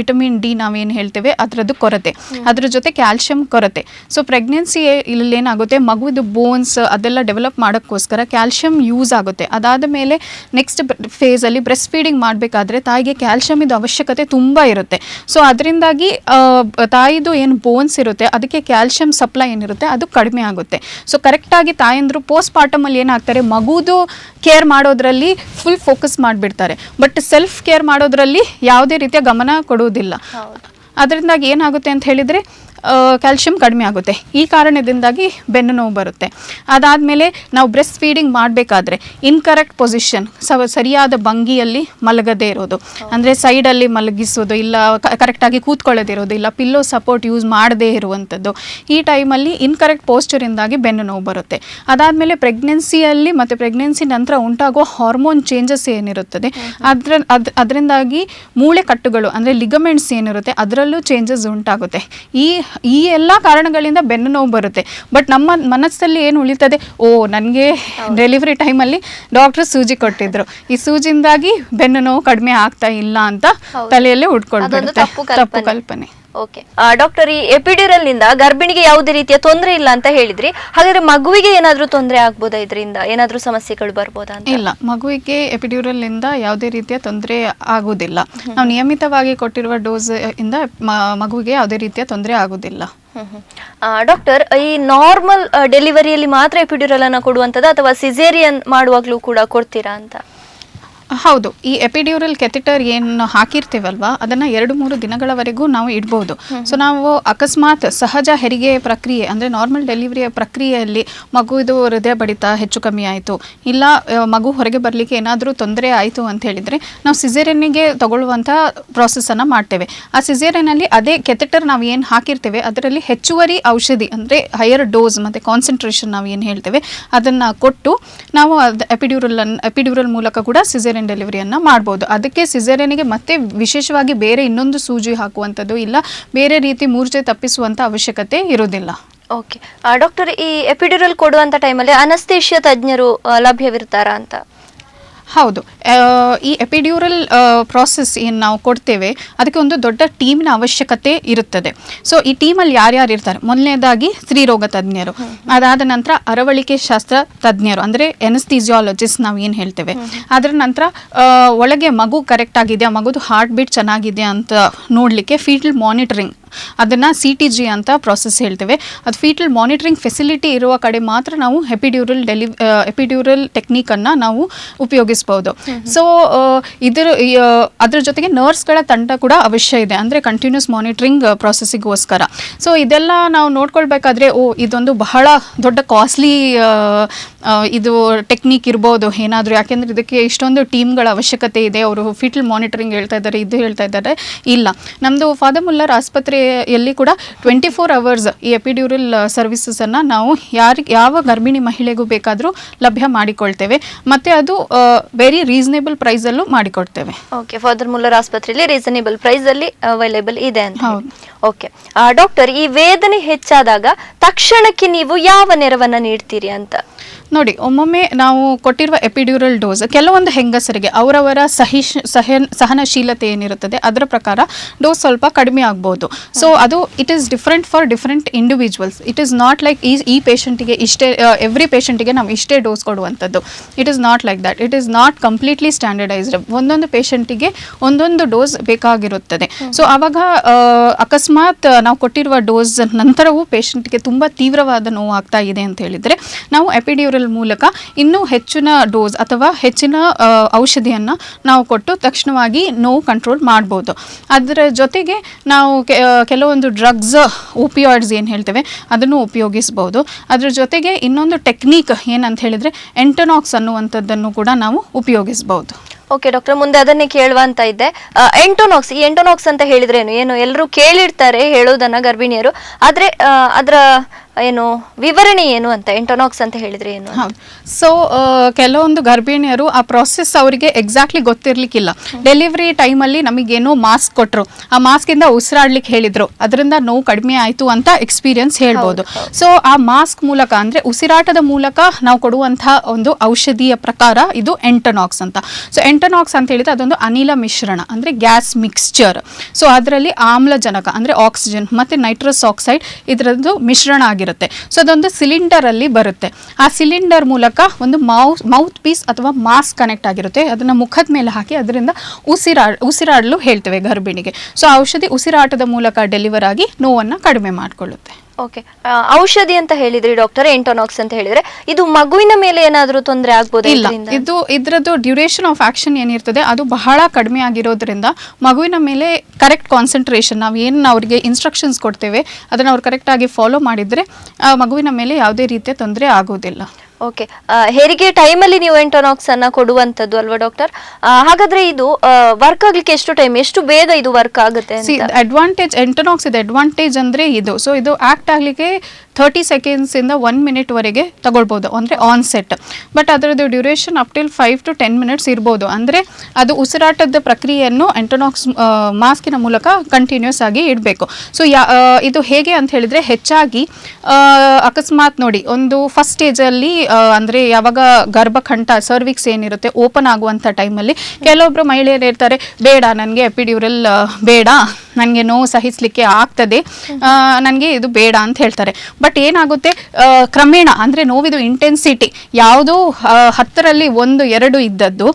ವಿಟಮಿನ್ ಡಿ ನಾವೇನು ಹೇಳ್ತೇವೆ ಅದರದ್ದು ಕೊರತೆ, ಅದರ ಜೊತೆ ಕ್ಯಾಲ್ಶಿಯಂ ಕೊರತೆ. ಸೊ ಪ್ರೆಗ್ನೆನ್ಸಿ ಇಲ್ಲಿ ಏನಾಗುತ್ತೆ, ಮಗುವಿದು ಬೋನ್ಸ್ ಅದೆಲ್ಲ ಡೆವಲಪ್ ಮಾಡೋಕ್ಕೋಸ್ಕರ ಕ್ಯಾಲ್ಶಿಯಂ ಯೂಸ್ ಆಗುತ್ತೆ. ಅದಾದ ಮೇಲೆ ನೆಕ್ಸ್ಟ್ ಫೇಸಲ್ಲಿ ಬ್ರೆಸ್ಟ್ ಫೀಡಿಂಗ್ ಮಾಡಬೇಕಾದ್ರೆ ತಾಯಿಗೆ ಕ್ಯಾಲ್ಶಿಯಮಿದು ಅವಶ್ಯಕತೆ ತುಂಬ ಇರುತ್ತೆ. ಸೊ ಅದರಿಂದಾಗಿ ತಾಯಿದು ಏನು ಬೋನ್ಸ್ ಇರುತ್ತೆ ಅದಕ್ಕೆ ಕ್ಯಾಲ್ಶಿಯಂ ಸಪ್ಲೈ ಏನಿರುತ್ತೆ ಅದು ಕಡಿಮೆ ಆಗುತ್ತೆ. ಸೊ ಕರೆಕ್ಟಾಗಿ ತಾಯಂದರು ಪೋಸ್ಟ್ ಪಾರ್ಟಮಲ್ಲಿ ಏನಾಗ್ತಾರೆ, ಮಗುದು ಕೇರ್ ಮಾಡೋದ್ರಲ್ಲಿ ಫುಲ್ ಫೋಕಸ್ ಮಾಡಿಬಿಡ್ತಾರೆ, ಬಟ್ ಸೆಲ್ಫ್ ಕೇರ್ ಮಾಡೋದ್ರಲ್ಲಿ ಯಾವುದೇ ರೀತಿಯ ಗಮನ ಕೊಡುವುದಿಲ್ಲ. ಅದರಿಂದಾಗಿ ಏನಾಗುತ್ತೆ ಅಂತ ಹೇಳಿದರೆ ಕ್ಯಾಲ್ಶಿಯಂ ಕಡಿಮೆ ಆಗುತ್ತೆ. ಈ ಕಾರಣದಿಂದಾಗಿ ಬೆನ್ನು ನೋವು ಬರುತ್ತೆ. ಅದಾದಮೇಲೆ ನಾವು ಬ್ರೆಸ್ಟ್ ಫೀಡಿಂಗ್ ಮಾಡಬೇಕಾದ್ರೆ ಇನ್ಕರೆಕ್ಟ್ ಪೊಸಿಷನ್, ಸರಿಯಾದ ಭಂಗಿಯಲ್ಲಿ ಮಲಗದೇ ಇರೋದು, ಅಂದರೆ ಸೈಡಲ್ಲಿ ಮಲಗಿಸೋದು, ಇಲ್ಲ ಕರೆಕ್ಟಾಗಿ ಕೂತ್ಕೊಳ್ಳೋದಿರೋದು, ಇಲ್ಲ ಪಿಲ್ಲೋ ಸಪೋರ್ಟ್ ಯೂಸ್ ಮಾಡದೇ ಇರುವಂಥದ್ದು. ಈ ಟೈಮಲ್ಲಿ ಇನ್ಕರೆಕ್ಟ್ ಪೋಸ್ಚರಿಂದಾಗಿ ಬೆನ್ನು ನೋವು ಬರುತ್ತೆ. ಅದಾದಮೇಲೆ ಪ್ರೆಗ್ನೆನ್ಸಿಯಲ್ಲಿ ಮತ್ತು ಪ್ರೆಗ್ನೆನ್ಸಿ ನಂತರ ಉಂಟಾಗುವ ಹಾರ್ಮೋನ್ ಚೇಂಜಸ್ ಏನಿರುತ್ತದೆ ಅದರಿಂದಾಗಿ ಮೂಳೆ ಕಟ್ಟುಗಳು ಅಂದರೆ ಲಿಗಮೆಂಟ್ಸ್ ಏನಿರುತ್ತೆ ಅದರಲ್ಲೂ ಚೇಂಜಸ್ ಉಂಟಾಗುತ್ತೆ. ಈ ಎಲ್ಲ ಕಾರಣಗಳಿಂದ ಬೆನ್ನು ನೋವು ಬರುತ್ತೆ. ಬಟ್ ನಮ್ಮ ಮನಸ್ಸಲ್ಲಿ ಏನು ಉಳಿತದೆ, ನನಗೆ ಡೆಲಿವರಿ ಟೈಮಲ್ಲಿ ಡಾಕ್ಟರ್ ಸೂಜಿ ಕೊಟ್ಟಿದ್ರು, ಈ ಸೂಜಿಯಿಂದಾಗಿ ಬೆನ್ನು ನೋವು ಕಡಿಮೆ ಆಗ್ತಾ ಇಲ್ಲ ಅಂತ ತಲೆಯಲ್ಲೇ ಉಟ್ಕೊಳ್ಬಿಡುತ್ತೆ. ತಪ್ಪು ಕಲ್ಪನೆ. ಓಕೆ ಡಾಕ್ಟರ್, ಈ ಎಪಿಡ್ಯೂರಲ್ನಿಂದ ಗರ್ಭಿಣಿಗೆ ಯಾವುದೇ ರೀತಿಯ ತೊಂದರೆ ಇಲ್ಲ ಅಂತ ಹೇಳಿದ್ರಿ. ಹಾಗಾದ್ರೆ ಮಗುವಿಗೆ ಏನಾದರೂ ತೊಂದರೆ ಆಗ್ಬೋದಾ, ಇದರಿಂದ ಏನಾದರೂ ಸಮಸ್ಯೆಗಳು ಬರ್ಬೋದಾ ಅಂತ? ಇಲ್ಲ, ಮಗುವಿಗೆ ಎಪಿಡ್ಯೂರಲ್ನಿಂದ ಯಾವುದೇ ರೀತಿಯ ತೊಂದರೆ ಆಗುವುದಿಲ್ಲ. ನಾವು ನಿಯಮಿತವಾಗಿ ಕೊಟ್ಟಿರುವ ಡೋಸ್ ಇಂದ ಮಗುವಿಗೆ ಯಾವುದೇ ರೀತಿಯ ತೊಂದರೆ ಆಗುವುದಿಲ್ಲ. ಡಾಕ್ಟರ್, ಈ ನಾರ್ಮಲ್ ಡೆಲಿವರಿಯಲ್ಲಿ ಮಾತ್ರ ಎಪಿಡ್ಯೂರಲ್ ಅನ್ನು ಕೊಡುವಂಥದ್ದು ಅಥವಾ ಸಿಸೇರಿಯನ್ ಮಾಡುವಾಗಲೂ ಕೂಡ ಕೊಡ್ತೀರಾ ಅಂತ? ಹೌದು, ಈ ಎಪಿಡ್ಯೂರಲ್ ಕೆಥೆಟರ್ ಏನು ಹಾಕಿರ್ತೀವಲ್ವಾ ಅದನ್ನು 2-3 ದಿನಗಳವರೆಗೂ ನಾವು ಇಡ್ಬೋದು. ಸೊ ನಾವು ಅಕಸ್ಮಾತ್ ಸಹಜ ಹೆರಿಗೆ ಪ್ರಕ್ರಿಯೆ ಅಂದರೆ ನಾರ್ಮಲ್ ಡೆಲಿವರಿಯ ಪ್ರಕ್ರಿಯೆಯಲ್ಲಿ ಮಗುವಿದು ಹೃದಯ ಬಡಿತ ಹೆಚ್ಚು ಕಮ್ಮಿ ಆಯಿತು, ಇಲ್ಲ ಮಗು ಹೊರಗೆ ಬರಲಿಕ್ಕೆ ಏನಾದರೂ ತೊಂದರೆ ಆಯಿತು ಅಂತ ಹೇಳಿದರೆ ನಾವು ಸಿಸೇರಿಯನ್ನಿಗೆ ತಗೊಳ್ಳುವಂಥ ಪ್ರಾಸೆಸನ್ನು ಮಾಡ್ತೇವೆ. ಆ ಸಿಸೇರಿಯನಲ್ಲಿ ಅದೇ ಕೆಥೆಟರ್ ನಾವು ಏನು ಹಾಕಿರ್ತೇವೆ ಅದರಲ್ಲಿ ಹೆಚ್ಚುವರಿ ಔಷಧಿ ಅಂದರೆ ಹೈಯರ್ ಡೋಸ್ ಮತ್ತು ಕಾನ್ಸಂಟ್ರೇಷನ್ ನಾವು ಏನು ಹೇಳ್ತೇವೆ ಅದನ್ನು ಕೊಟ್ಟು ನಾವು ಎಪಿಡ್ಯೂರಲ್ ಮೂಲಕ ಕೂಡ ಸಿಸೇರಿಯನ್ ಡೆಲಿವರಿಯನ್ನು ಮಾಡ್ಬೋದು. ಅದಕ್ಕೆ ಸಿಸೇರಿಯನ್ಗೆ ಮತ್ತೆ ವಿಶೇಷವಾಗಿ ಬೇರೆ ಇನ್ನೊಂದು ಸೂಜಿ ಹಾಕುವಂಥದ್ದು ಇಲ್ಲ ಬೇರೆ ರೀತಿ ಮೂರ್ಛೆ ತಪ್ಪಿಸುವಂಥ ಅವಶ್ಯಕತೆ ಇರೋದಿಲ್ಲ. ಓಕೆ ಡಾಕ್ಟರ್, ಈ ಎಪಿಡ್ಯೂರಲ್ ಕೊಡುವಂಥ ಟೈಮಲ್ಲಿ ಅನಸ್ತೇಷಿಯಾ ತಜ್ಞರು ಲಭ್ಯವಿರ್ತಾರಾ ಅಂತ? ಹೌದು. ಈ ಎಪಿಡ್ಯೂರಲ್ ಪ್ರಾಸೆಸ್ ಏನು ನಾವು ಕೊಡ್ತೇವೆ ಅದಕ್ಕೆ ಒಂದು ದೊಡ್ಡ ಟೀಮಿನ ಅವಶ್ಯಕತೆ ಇರುತ್ತದೆ. ಸೊ ಈ ಟೀಮಲ್ಲಿ ಯಾರ್ಯಾರು ಇರ್ತಾರೆ, ಮೊದಲನೇದಾಗಿ ಸ್ತ್ರೀರೋಗ ತಜ್ಞರು, ಅದಾದ ನಂತರ ಅರವಳಿಕೆ ಶಾಸ್ತ್ರ ತಜ್ಞರು ಅಂದರೆ ಎನಸ್ಥಿಸಿಯಾಲಜಿಸ್ಟ್ ನಾವು ಏನು ಹೇಳ್ತೇವೆ, ಅದರ ನಂತರ ಒಳಗೆ ಮಗು ಕರೆಕ್ಟ್ ಆಗಿದೆಯಾ, ಮಗುದು ಹಾರ್ಟ್ ಬೀಟ್ ಚೆನ್ನಾಗಿದೆಯಾ ಅಂತ ನೋಡಲಿಕ್ಕೆ ಫೀಟಲ್ ಮಾನಿಟರಿಂಗ್, ಅದನ್ನು CTG ಅಂತ ಪ್ರಾಸೆಸ್ ಹೇಳ್ತೇವೆ. ಅದು ಫೀಟಲ್ ಮಾನಿಟರಿಂಗ್ ಫೆಸಿಲಿಟಿ ಇರುವ ಕಡೆ ಮಾತ್ರ ನಾವು ಎಪಿಡ್ಯೂರಲ್ ಟೆಕ್ನಿಕನ್ನು ನಾವು ಉಪಯೋಗಿಸ್ಬೋದು. ಸೊ ಅದ್ರ ಜೊತೆಗೆ ನರ್ಸ್ಗಳ ತಂಡ ಕೂಡ ಅವಶ್ಯ ಇದೆ, ಅಂದರೆ ಕಂಟಿನ್ಯೂಸ್ ಮಾನಿಟರಿಂಗ್ ಪ್ರಾಸೆಸ್ಸಿಗೋಸ್ಕರ. ಸೊ ಇದೆಲ್ಲ ನಾವು ನೋಡ್ಕೊಳ್ಬೇಕಾದ್ರೆ ಇದೊಂದು ಬಹಳ ದೊಡ್ಡ ಕಾಸ್ಟ್ಲಿ ಇದು ಟೆಕ್ನಿಕ್ ಇರ್ಬೋದು ಏನಾದರೂ, ಯಾಕೆಂದರೆ ಇದಕ್ಕೆ ಇಷ್ಟೊಂದು ಟೀಮ್ಗಳ ಅವಶ್ಯಕತೆ ಇದೆ. ಅವರು ಫೀಟಲ್ ಮಾನಿಟರಿಂಗ್ ಹೇಳ್ತಾ ಇದ್ದಾರೆ, ಇದು ಹೇಳ್ತಾ ಇದ್ದಾರೆ. ಇಲ್ಲ, ನಮ್ಮದು ಫಾದರ್ ಮುಲ್ಲರ್ ಆಸ್ಪತ್ರೆಯಲ್ಲಿ ಕೂಡ 24 hours ಈ ಎಪಿಡ್ಯೂರಲ್ ಸರ್ವಿಸಸನ್ನು ನಾವು ಯಾವ ಗರ್ಭಿಣಿ ಮಹಿಳೆಗೂ ಬೇಕಾದರೂ ಲಭ್ಯ ಮಾಡಿಕೊಳ್ತೇವೆ, ಮತ್ತು ಅದು ವೆರಿ ರೀಸನೇಬಲ್ ಪ್ರೈಸಲ್ಲೂ ಮಾಡಿಕೊಡ್ತೇವೆ. ಓಕೆ, ಫಾದರ್ ಮುಲ್ಲರ್ ಆಸ್ಪತ್ರೆಯಲ್ಲಿ ರೀಸನೇಬಲ್ ಪ್ರೈಸಲ್ಲಿ ಅವೈಲೇಬಲ್ ಇದೆ ಅಂತ. ಓಕೆ ಡಾಕ್ಟರ್, ಈ ವೇದನೆ ಹೆಚ್ಚಾದಾಗ ತಕ್ಷಣಕ್ಕೆ ನೀವು ಯಾವ ನೆರವನ್ನು ನೀಡ್ತೀರಿ ಅಂತ? ನೋಡಿ, ಒಮ್ಮೊಮ್ಮೆ ನಾವು ಕೊಟ್ಟಿರುವ ಎಪಿಡ್ಯೂರಲ್ ಡೋಸ್ ಕೆಲವೊಂದು ಹೆಂಗಸರಿಗೆ ಅವರವರ ಸಹನಶೀಲತೆ ಏನಿರುತ್ತದೆ ಅದರ ಪ್ರಕಾರ ಡೋಸ್ ಸ್ವಲ್ಪ ಕಡಿಮೆ ಆಗ್ಬೋದು. ಸೊ ಅದು it is different for different individuals. It is not like ಈ ಪೇಷಂಟಿಗೆ ಇಷ್ಟೇ, ಎವ್ರಿ ಪೇಷಂಟಿಗೆ ನಾವು ಇಷ್ಟೇ ಡೋಸ್ ಕೊಡುವಂಥದ್ದು. It is not like that. It is not completely standardised. ಒಂದೊಂದು ಪೇಷಂಟಿಗೆ ಒಂದೊಂದು ಡೋಸ್ ಬೇಕಾಗಿರುತ್ತದೆ. ಸೊ ಆವಾಗ ಅಕಸ್ಮಾತ್ ನಾವು ಕೊಟ್ಟಿರುವ ಡೋಸ್ ನಂತರವೂ ಪೇಷಂಟ್ಗೆ ತುಂಬ ತೀವ್ರವಾದ ನೋವು ಆಗ್ತಾ ಇದೆ ಅಂತ ಹೇಳಿದರೆ ನಾವು ಎಪಿಡ್ಯೂರಲ್ ಮೂಲಕ ಇನ್ನೂ ಹೆಚ್ಚಿನ ಡೋಸ್ ಅಥವಾ ಹೆಚ್ಚಿನ ಔಷಧಿಯನ್ನು ನಾವು ಕೊಟ್ಟು ತಕ್ಷಣವಾಗಿ ನೋವು ಕಂಟ್ರೋಲ್ ಮಾಡ್ಬೋದು. ಅದರ ಜೊತೆಗೆ ನಾವು ಕೆಲವೊಂದು ಡ್ರಗ್ಸ್, ಓಪಿಯಾಯ್ಡ್ಸ್ ಏನು ಹೇಳ್ತೇವೆ ಅದನ್ನು ಉಪಯೋಗಿಸ್ಬೋದು. ಅದರ ಜೊತೆಗೆ ಇನ್ನೊಂದು ಟೆಕ್ನಿಕ್ ಏನಂತ ಹೇಳಿದರೆ ಎಂಟನಾಕ್ಸ್ ಅನ್ನುವಂಥದ್ದನ್ನು ಕೂಡ ನಾವು ಉಪಯೋಗಿಸ್ಬೋದು. ಓಕೆ ಡಾಕ್ಟರ್, ಮುಂದೆ ಅದನ್ನೇ ಕೇಳುವ ಅಂತ ಇದ್ದೆ. ಎಂಟೋನಾಕ್ಸ್, ಈ ಎಂಟೋನಾಕ್ಸ್ ಅಂತ ಹೇಳಿದ್ರೇನು, ಏನು ಎಲ್ಲರೂ ಕೇಳಿರ್ತಾರೆ ಹೇಳೋದನ್ನ ಗರ್ಭಿಣಿಯರು, ಆದರೆ ಅದರ ಏನು ವಿವರಣೆ ಏನು ಅಂತ, ಎಂಟೋನಾಕ್ಸ್ ಅಂತ ಹೇಳಿದ್ರೆ ಏನು? ಹೌದು. ಸೊ ಕೆಲವೊಂದು ಗರ್ಭಿಣಿಯರು ಆ ಪ್ರಾಸೆಸ್ ಅವರಿಗೆ ಎಕ್ಸಾಕ್ಟ್ಲಿ ಗೊತ್ತಿರಲಿಕ್ಕಿಲ್ಲ. ಡೆಲಿವರಿ ಟೈಮಲ್ಲಿ ನಮಗೇನೋ ಮಾಸ್ಕ್ ಕೊಟ್ಟರು, ಆ ಮಾಸ್ಕಿಂದ ಉಸಿರಾಡ್ಲಿಕ್ಕೆ ಹೇಳಿದ್ರು, ಅದರಿಂದ ನೋವು ಕಡಿಮೆ ಆಯಿತು ಅಂತ ಎಕ್ಸ್ಪೀರಿಯನ್ಸ್ ಹೇಳ್ಬೋದು. ಸೊ ಆ ಮಾಸ್ಕ್ ಮೂಲಕ ಅಂದರೆ ಉಸಿರಾಟದ ಮೂಲಕ ನಾವು ಕೊಡುವಂಥ ಒಂದು ಔಷಧಿಯ ಪ್ರಕಾರ ಇದು ಎಂಟನಾಕ್ಸ್ ಅಂತ. ಸೊ ಎಂಟನಾಕ್ಸ್ ಅಂತ ಹೇಳಿದ್ರೆ ಅದೊಂದು ಅನಿಲ ಮಿಶ್ರಣ, ಅಂದರೆ ಗ್ಯಾಸ್ ಮಿಕ್ಸ್ಚರ್. ಸೊ ಅದರಲ್ಲಿ ಆಮ್ಲಜನಕ ಅಂದರೆ ಆಕ್ಸಿಜನ್ ಮತ್ತು ನೈಟ್ರಸ್ ಆಕ್ಸೈಡ್ ಇದರದ್ದು ಮಿಶ್ರಣ ಆಗಿರುತ್ತೆ. ಸೊ ಅದೊಂದು ಸಿಲಿಂಡರ್ ಅಲ್ಲಿ ಬರುತ್ತೆ. ಆ ಸಿಲಿಂಡರ್ ಮೂಲಕ ಒಂದು ಮೌತ್ ಪೀಸ್ ಅಥವಾ ಮಾಸ್ಕ್ ಕನೆಕ್ಟ್ ಆಗಿರುತ್ತೆ. ಅದನ್ನ ಮುಖದ ಮೇಲೆ ಹಾಕಿ ಅದರಿಂದ ಉಸಿರಾಡಲು ಹೇಳ್ತೇವೆ ಗರ್ಭಿಣಿಗೆ. ಸೊ ಔಷಧಿ ಉಸಿರಾಟದ ಮೂಲಕ ಡೆಲಿವರ್ ಆಗಿ ನೋವನ್ನು ಕಡಿಮೆ ಮಾಡಿಕೊಳ್ಳುತ್ತೆ. ಓಕೆ, ಔಷಧಿ ಅಂತ ಹೇಳಿದ್ರಿ ಡಾಕ್ಟರ್, ಎಂಟೋನಾಕ್ಸ್ ಅಂತ ಹೇಳಿದ್ರೆ ಇದು ಮಗುವಿನ ಮೇಲೆ ಏನಾದರೂ ತೊಂದರೆ ಆಗ್ಬೋದು? ಇಲ್ಲ, ಇದರದ್ದು ಡ್ಯೂರೇಷನ್ ಆಫ್ ಆಕ್ಷನ್ ಏನಿರ್ತದೆ ಅದು ಬಹಳ ಕಡಿಮೆ ಆಗಿರೋದ್ರಿಂದ ಮಗುವಿನ ಮೇಲೆ ಕರೆಕ್ಟ್ ಕಾನ್ಸಂಟ್ರೇಷನ್, ನಾವು ಏನು ಅವರಿಗೆ ಇನ್ಸ್ಟ್ರಕ್ಷನ್ಸ್ ಕೊಡ್ತೇವೆ ಅದನ್ನು ಅವ್ರು ಕರೆಕ್ಟಾಗಿ ಫಾಲೋ ಮಾಡಿದರೆ ಮಗುವಿನ ಮೇಲೆ ಯಾವುದೇ ರೀತಿಯ ತೊಂದರೆ ಆಗೋದಿಲ್ಲ. ಓಕೆ, ಹೆರಿಗೆ ಟೈಮಲ್ಲಿ ನೀವು ಎಂಟೋನಾಕ್ಸ್ ಅನ್ನ ಕೊಡುವಂಥದ್ದು ಅಲ್ವಾ ಡಾಕ್ಟರ್? ಹಾಗಾದ್ರೆ ಇದು ವರ್ಕ್ ಆಗ್ಲಿಕ್ಕೆ ಎಷ್ಟು ಟೈಮ್, ಎಷ್ಟು ಬೇಗ ಇದು ವರ್ಕ್ ಆಗುತ್ತೆ? ಅಡ್ವಾಂಟೇಜ್ ಎಂಟೋನಾಕ್ಸ್ ಇದೆ, ಅಡ್ವಾಂಟೇಜ್ ಅಂದರೆ ಇದು. ಸೊ ಇದು ಆಕ್ಟ್ ಆಗಲಿಕ್ಕೆ 30 seconds ಇಂದ 1 minute ವರೆಗೆ ತಗೊಳ್ಬೋದು, ಅಂದರೆ ಆನ್ ಸೆಟ್. ಬಟ್ ಅದರದ್ದು duration up till 5 to 10 minutes ಇರ್ಬೋದು. ಅಂದರೆ ಅದು ಉಸಿರಾಟದ ಪ್ರಕ್ರಿಯೆಯನ್ನು ಎಂಟೋನಾಕ್ಸ್ ಮಾಸ್ಕಿನ ಮೂಲಕ ಕಂಟಿನ್ಯೂಸ್ ಆಗಿ ಇಡಬೇಕು. ಸೊ ಇದು ಹೇಗೆ ಅಂತ ಹೇಳಿದರೆ ಹೆಚ್ಚಾಗಿ ಅಕಸ್ಮಾತ್ ನೋಡಿ, ಒಂದು ಫಸ್ಟ್ ಸ್ಟೇಜಲ್ಲಿ ಅಂದರೆ ಯಾವಾಗ ಗರ್ಭಕಂಠ ಸರ್ವಿಕ್ಸ್ ಏನಿರುತ್ತೆ ಓಪನ್ ಆಗುವಂಥ ಟೈಮಲ್ಲಿ ಕೆಲವೊಬ್ಬರು ಮಹಿಳೆಯರು ಇರ್ತಾರೆ, ಬೇಡ ನನಗೆ ಎಪಿಡ್ಯೂರಲ್ ಬೇಡ, ನನಗೆ ನೋವು ಸಹಿಸಲಿಕ್ಕೆ ಆಗ್ತದೆ, ನನಗೆ ಇದು ಬೇಡ ಅಂತ ಹೇಳ್ತಾರೆ. ಬಟ್ ಏನಾಗುತ್ತೆ, ಕ್ರಮೇಣ ಅಂದರೆ ನೋವಿದು ಇಂಟೆನ್ಸಿಟಿ ಯಾವುದೋ 10ರಲ್ಲಿ 1-2 ಇದ್ದದ್ದು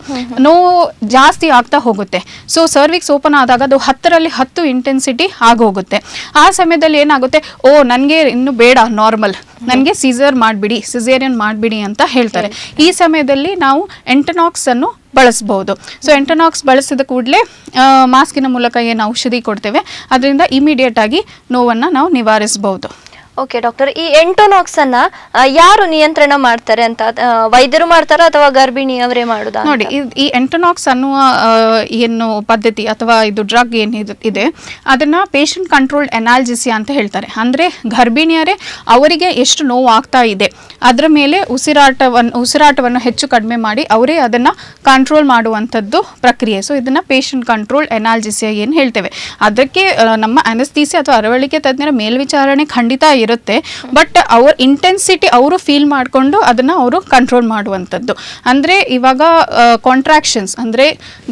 ನೋವು ಜಾಸ್ತಿ ಆಗ್ತಾ ಹೋಗುತ್ತೆ. ಸೊ ಸರ್ವಿಕ್ಸ್ ಓಪನ್ ಆದಾಗ ಅದು 10ರಲ್ಲಿ 10 ಇಂಟೆನ್ಸಿಟಿ ಆಗೋಗುತ್ತೆ. ಆ ಸಮಯದಲ್ಲಿ ಏನಾಗುತ್ತೆ, ನನಗೆ ಇನ್ನು ಬೇಡ ನಾರ್ಮಲ್, ನನಗೆ ಸಿಸೇರಿಯನ್ ಮಾಡಿಬಿಡಿ ಅಂತ ಹೇಳ್ತಾರೆ. ಈ ಸಮಯದಲ್ಲಿ ನಾವು ಎಂಟನಾಕ್ಸ್ ಅನ್ನು ಬಳಸ್ಬೋದು. ಸೊ ಎಂಟನಾಕ್ಸ್ ಬಳಸಿದ ಕೂಡಲೇ ಮಾಸ್ಕಿನ ಮೂಲಕ ಏನು ಔಷಧಿ ಕೊಡ್ತೇವೆ ಅದರಿಂದ ಇಮಿಡಿಯೇಟ್ ಆಗಿ ನೋವನ್ನು ನಾವು ನಿವಾರಿಸಬಹುದು. ಓಕೆ ಡಾಕ್ಟರ್, ಈ ಎಂಟೋನಾಕ್ಸ್ ಅನ್ನ ಯಾರು ನಿಯಂತ್ರಣ ಮಾಡ್ತಾರೆ ಅಂತ, ವೈದ್ಯರು ಮಾಡ್ತಾರಾ ಅಥವಾ ಗರ್ಭಿಣಿಯವರೇ ಮಾಡುದಾ? ನೋಡಿ, ಈ ಎಂಟೋನಾಕ್ಸ್ ಅನ್ನುವ ಏನು ಪದ್ಧತಿ ಅಥವಾ ಇದು ಡ್ರಗ್ ಏನಿದೆ ಅದನ್ನ ಪೇಷಂಟ್ ಕಂಟ್ರೋಲ್ಡ್ ಅನಾಲ್ಜೆಸಿಯಾ ಅಂತ ಹೇಳ್ತಾರೆ. ಅಂದ್ರೆ ಗರ್ಭಿಣಿಯರೇ ಅವರಿಗೆ ಎಷ್ಟು ನೋವು ಆಗ್ತಾ ಇದೆ ಅದರ ಮೇಲೆ ಉಸಿರಾಟವನ್ನು ಹೆಚ್ಚು ಕಡಿಮೆ ಮಾಡಿ ಅವರೇ ಅದನ್ನ ಕಂಟ್ರೋಲ್ ಮಾಡುವಂಥದ್ದು ಪ್ರಕ್ರಿಯೆ. ಸೊ ಇದನ್ನ ಪೇಷಂಟ್ ಕಂಟ್ರೋಲ್ಡ್ ಅನಾಲ್ಜೆಸಿಯಾ ಏನು ಹೇಳ್ತೇವೆ. ಅದಕ್ಕೆ ನಮ್ಮ ಅನಸ್ಥೀಸಿಯಾ ಅಥವಾ ಅರವಳಿಕೆ ತಜ್ಞರ ಮೇಲ್ವಿಚಾರಣೆ ಖಂಡಿತ ಇರುತ್ತೆ, ಬಟ್ ಅವ್ರ ಇಂಟೆನ್ಸಿಟಿ ಅವರು ಫೀಲ್ ಮಾಡಿಕೊಂಡು ಅದನ್ನು ಅವರು ಕಂಟ್ರೋಲ್ ಮಾಡುವಂಥದ್ದು. ಅಂದರೆ ಇವಾಗ ಕಾಂಟ್ರಾಕ್ಷನ್ಸ್ ಅಂದರೆ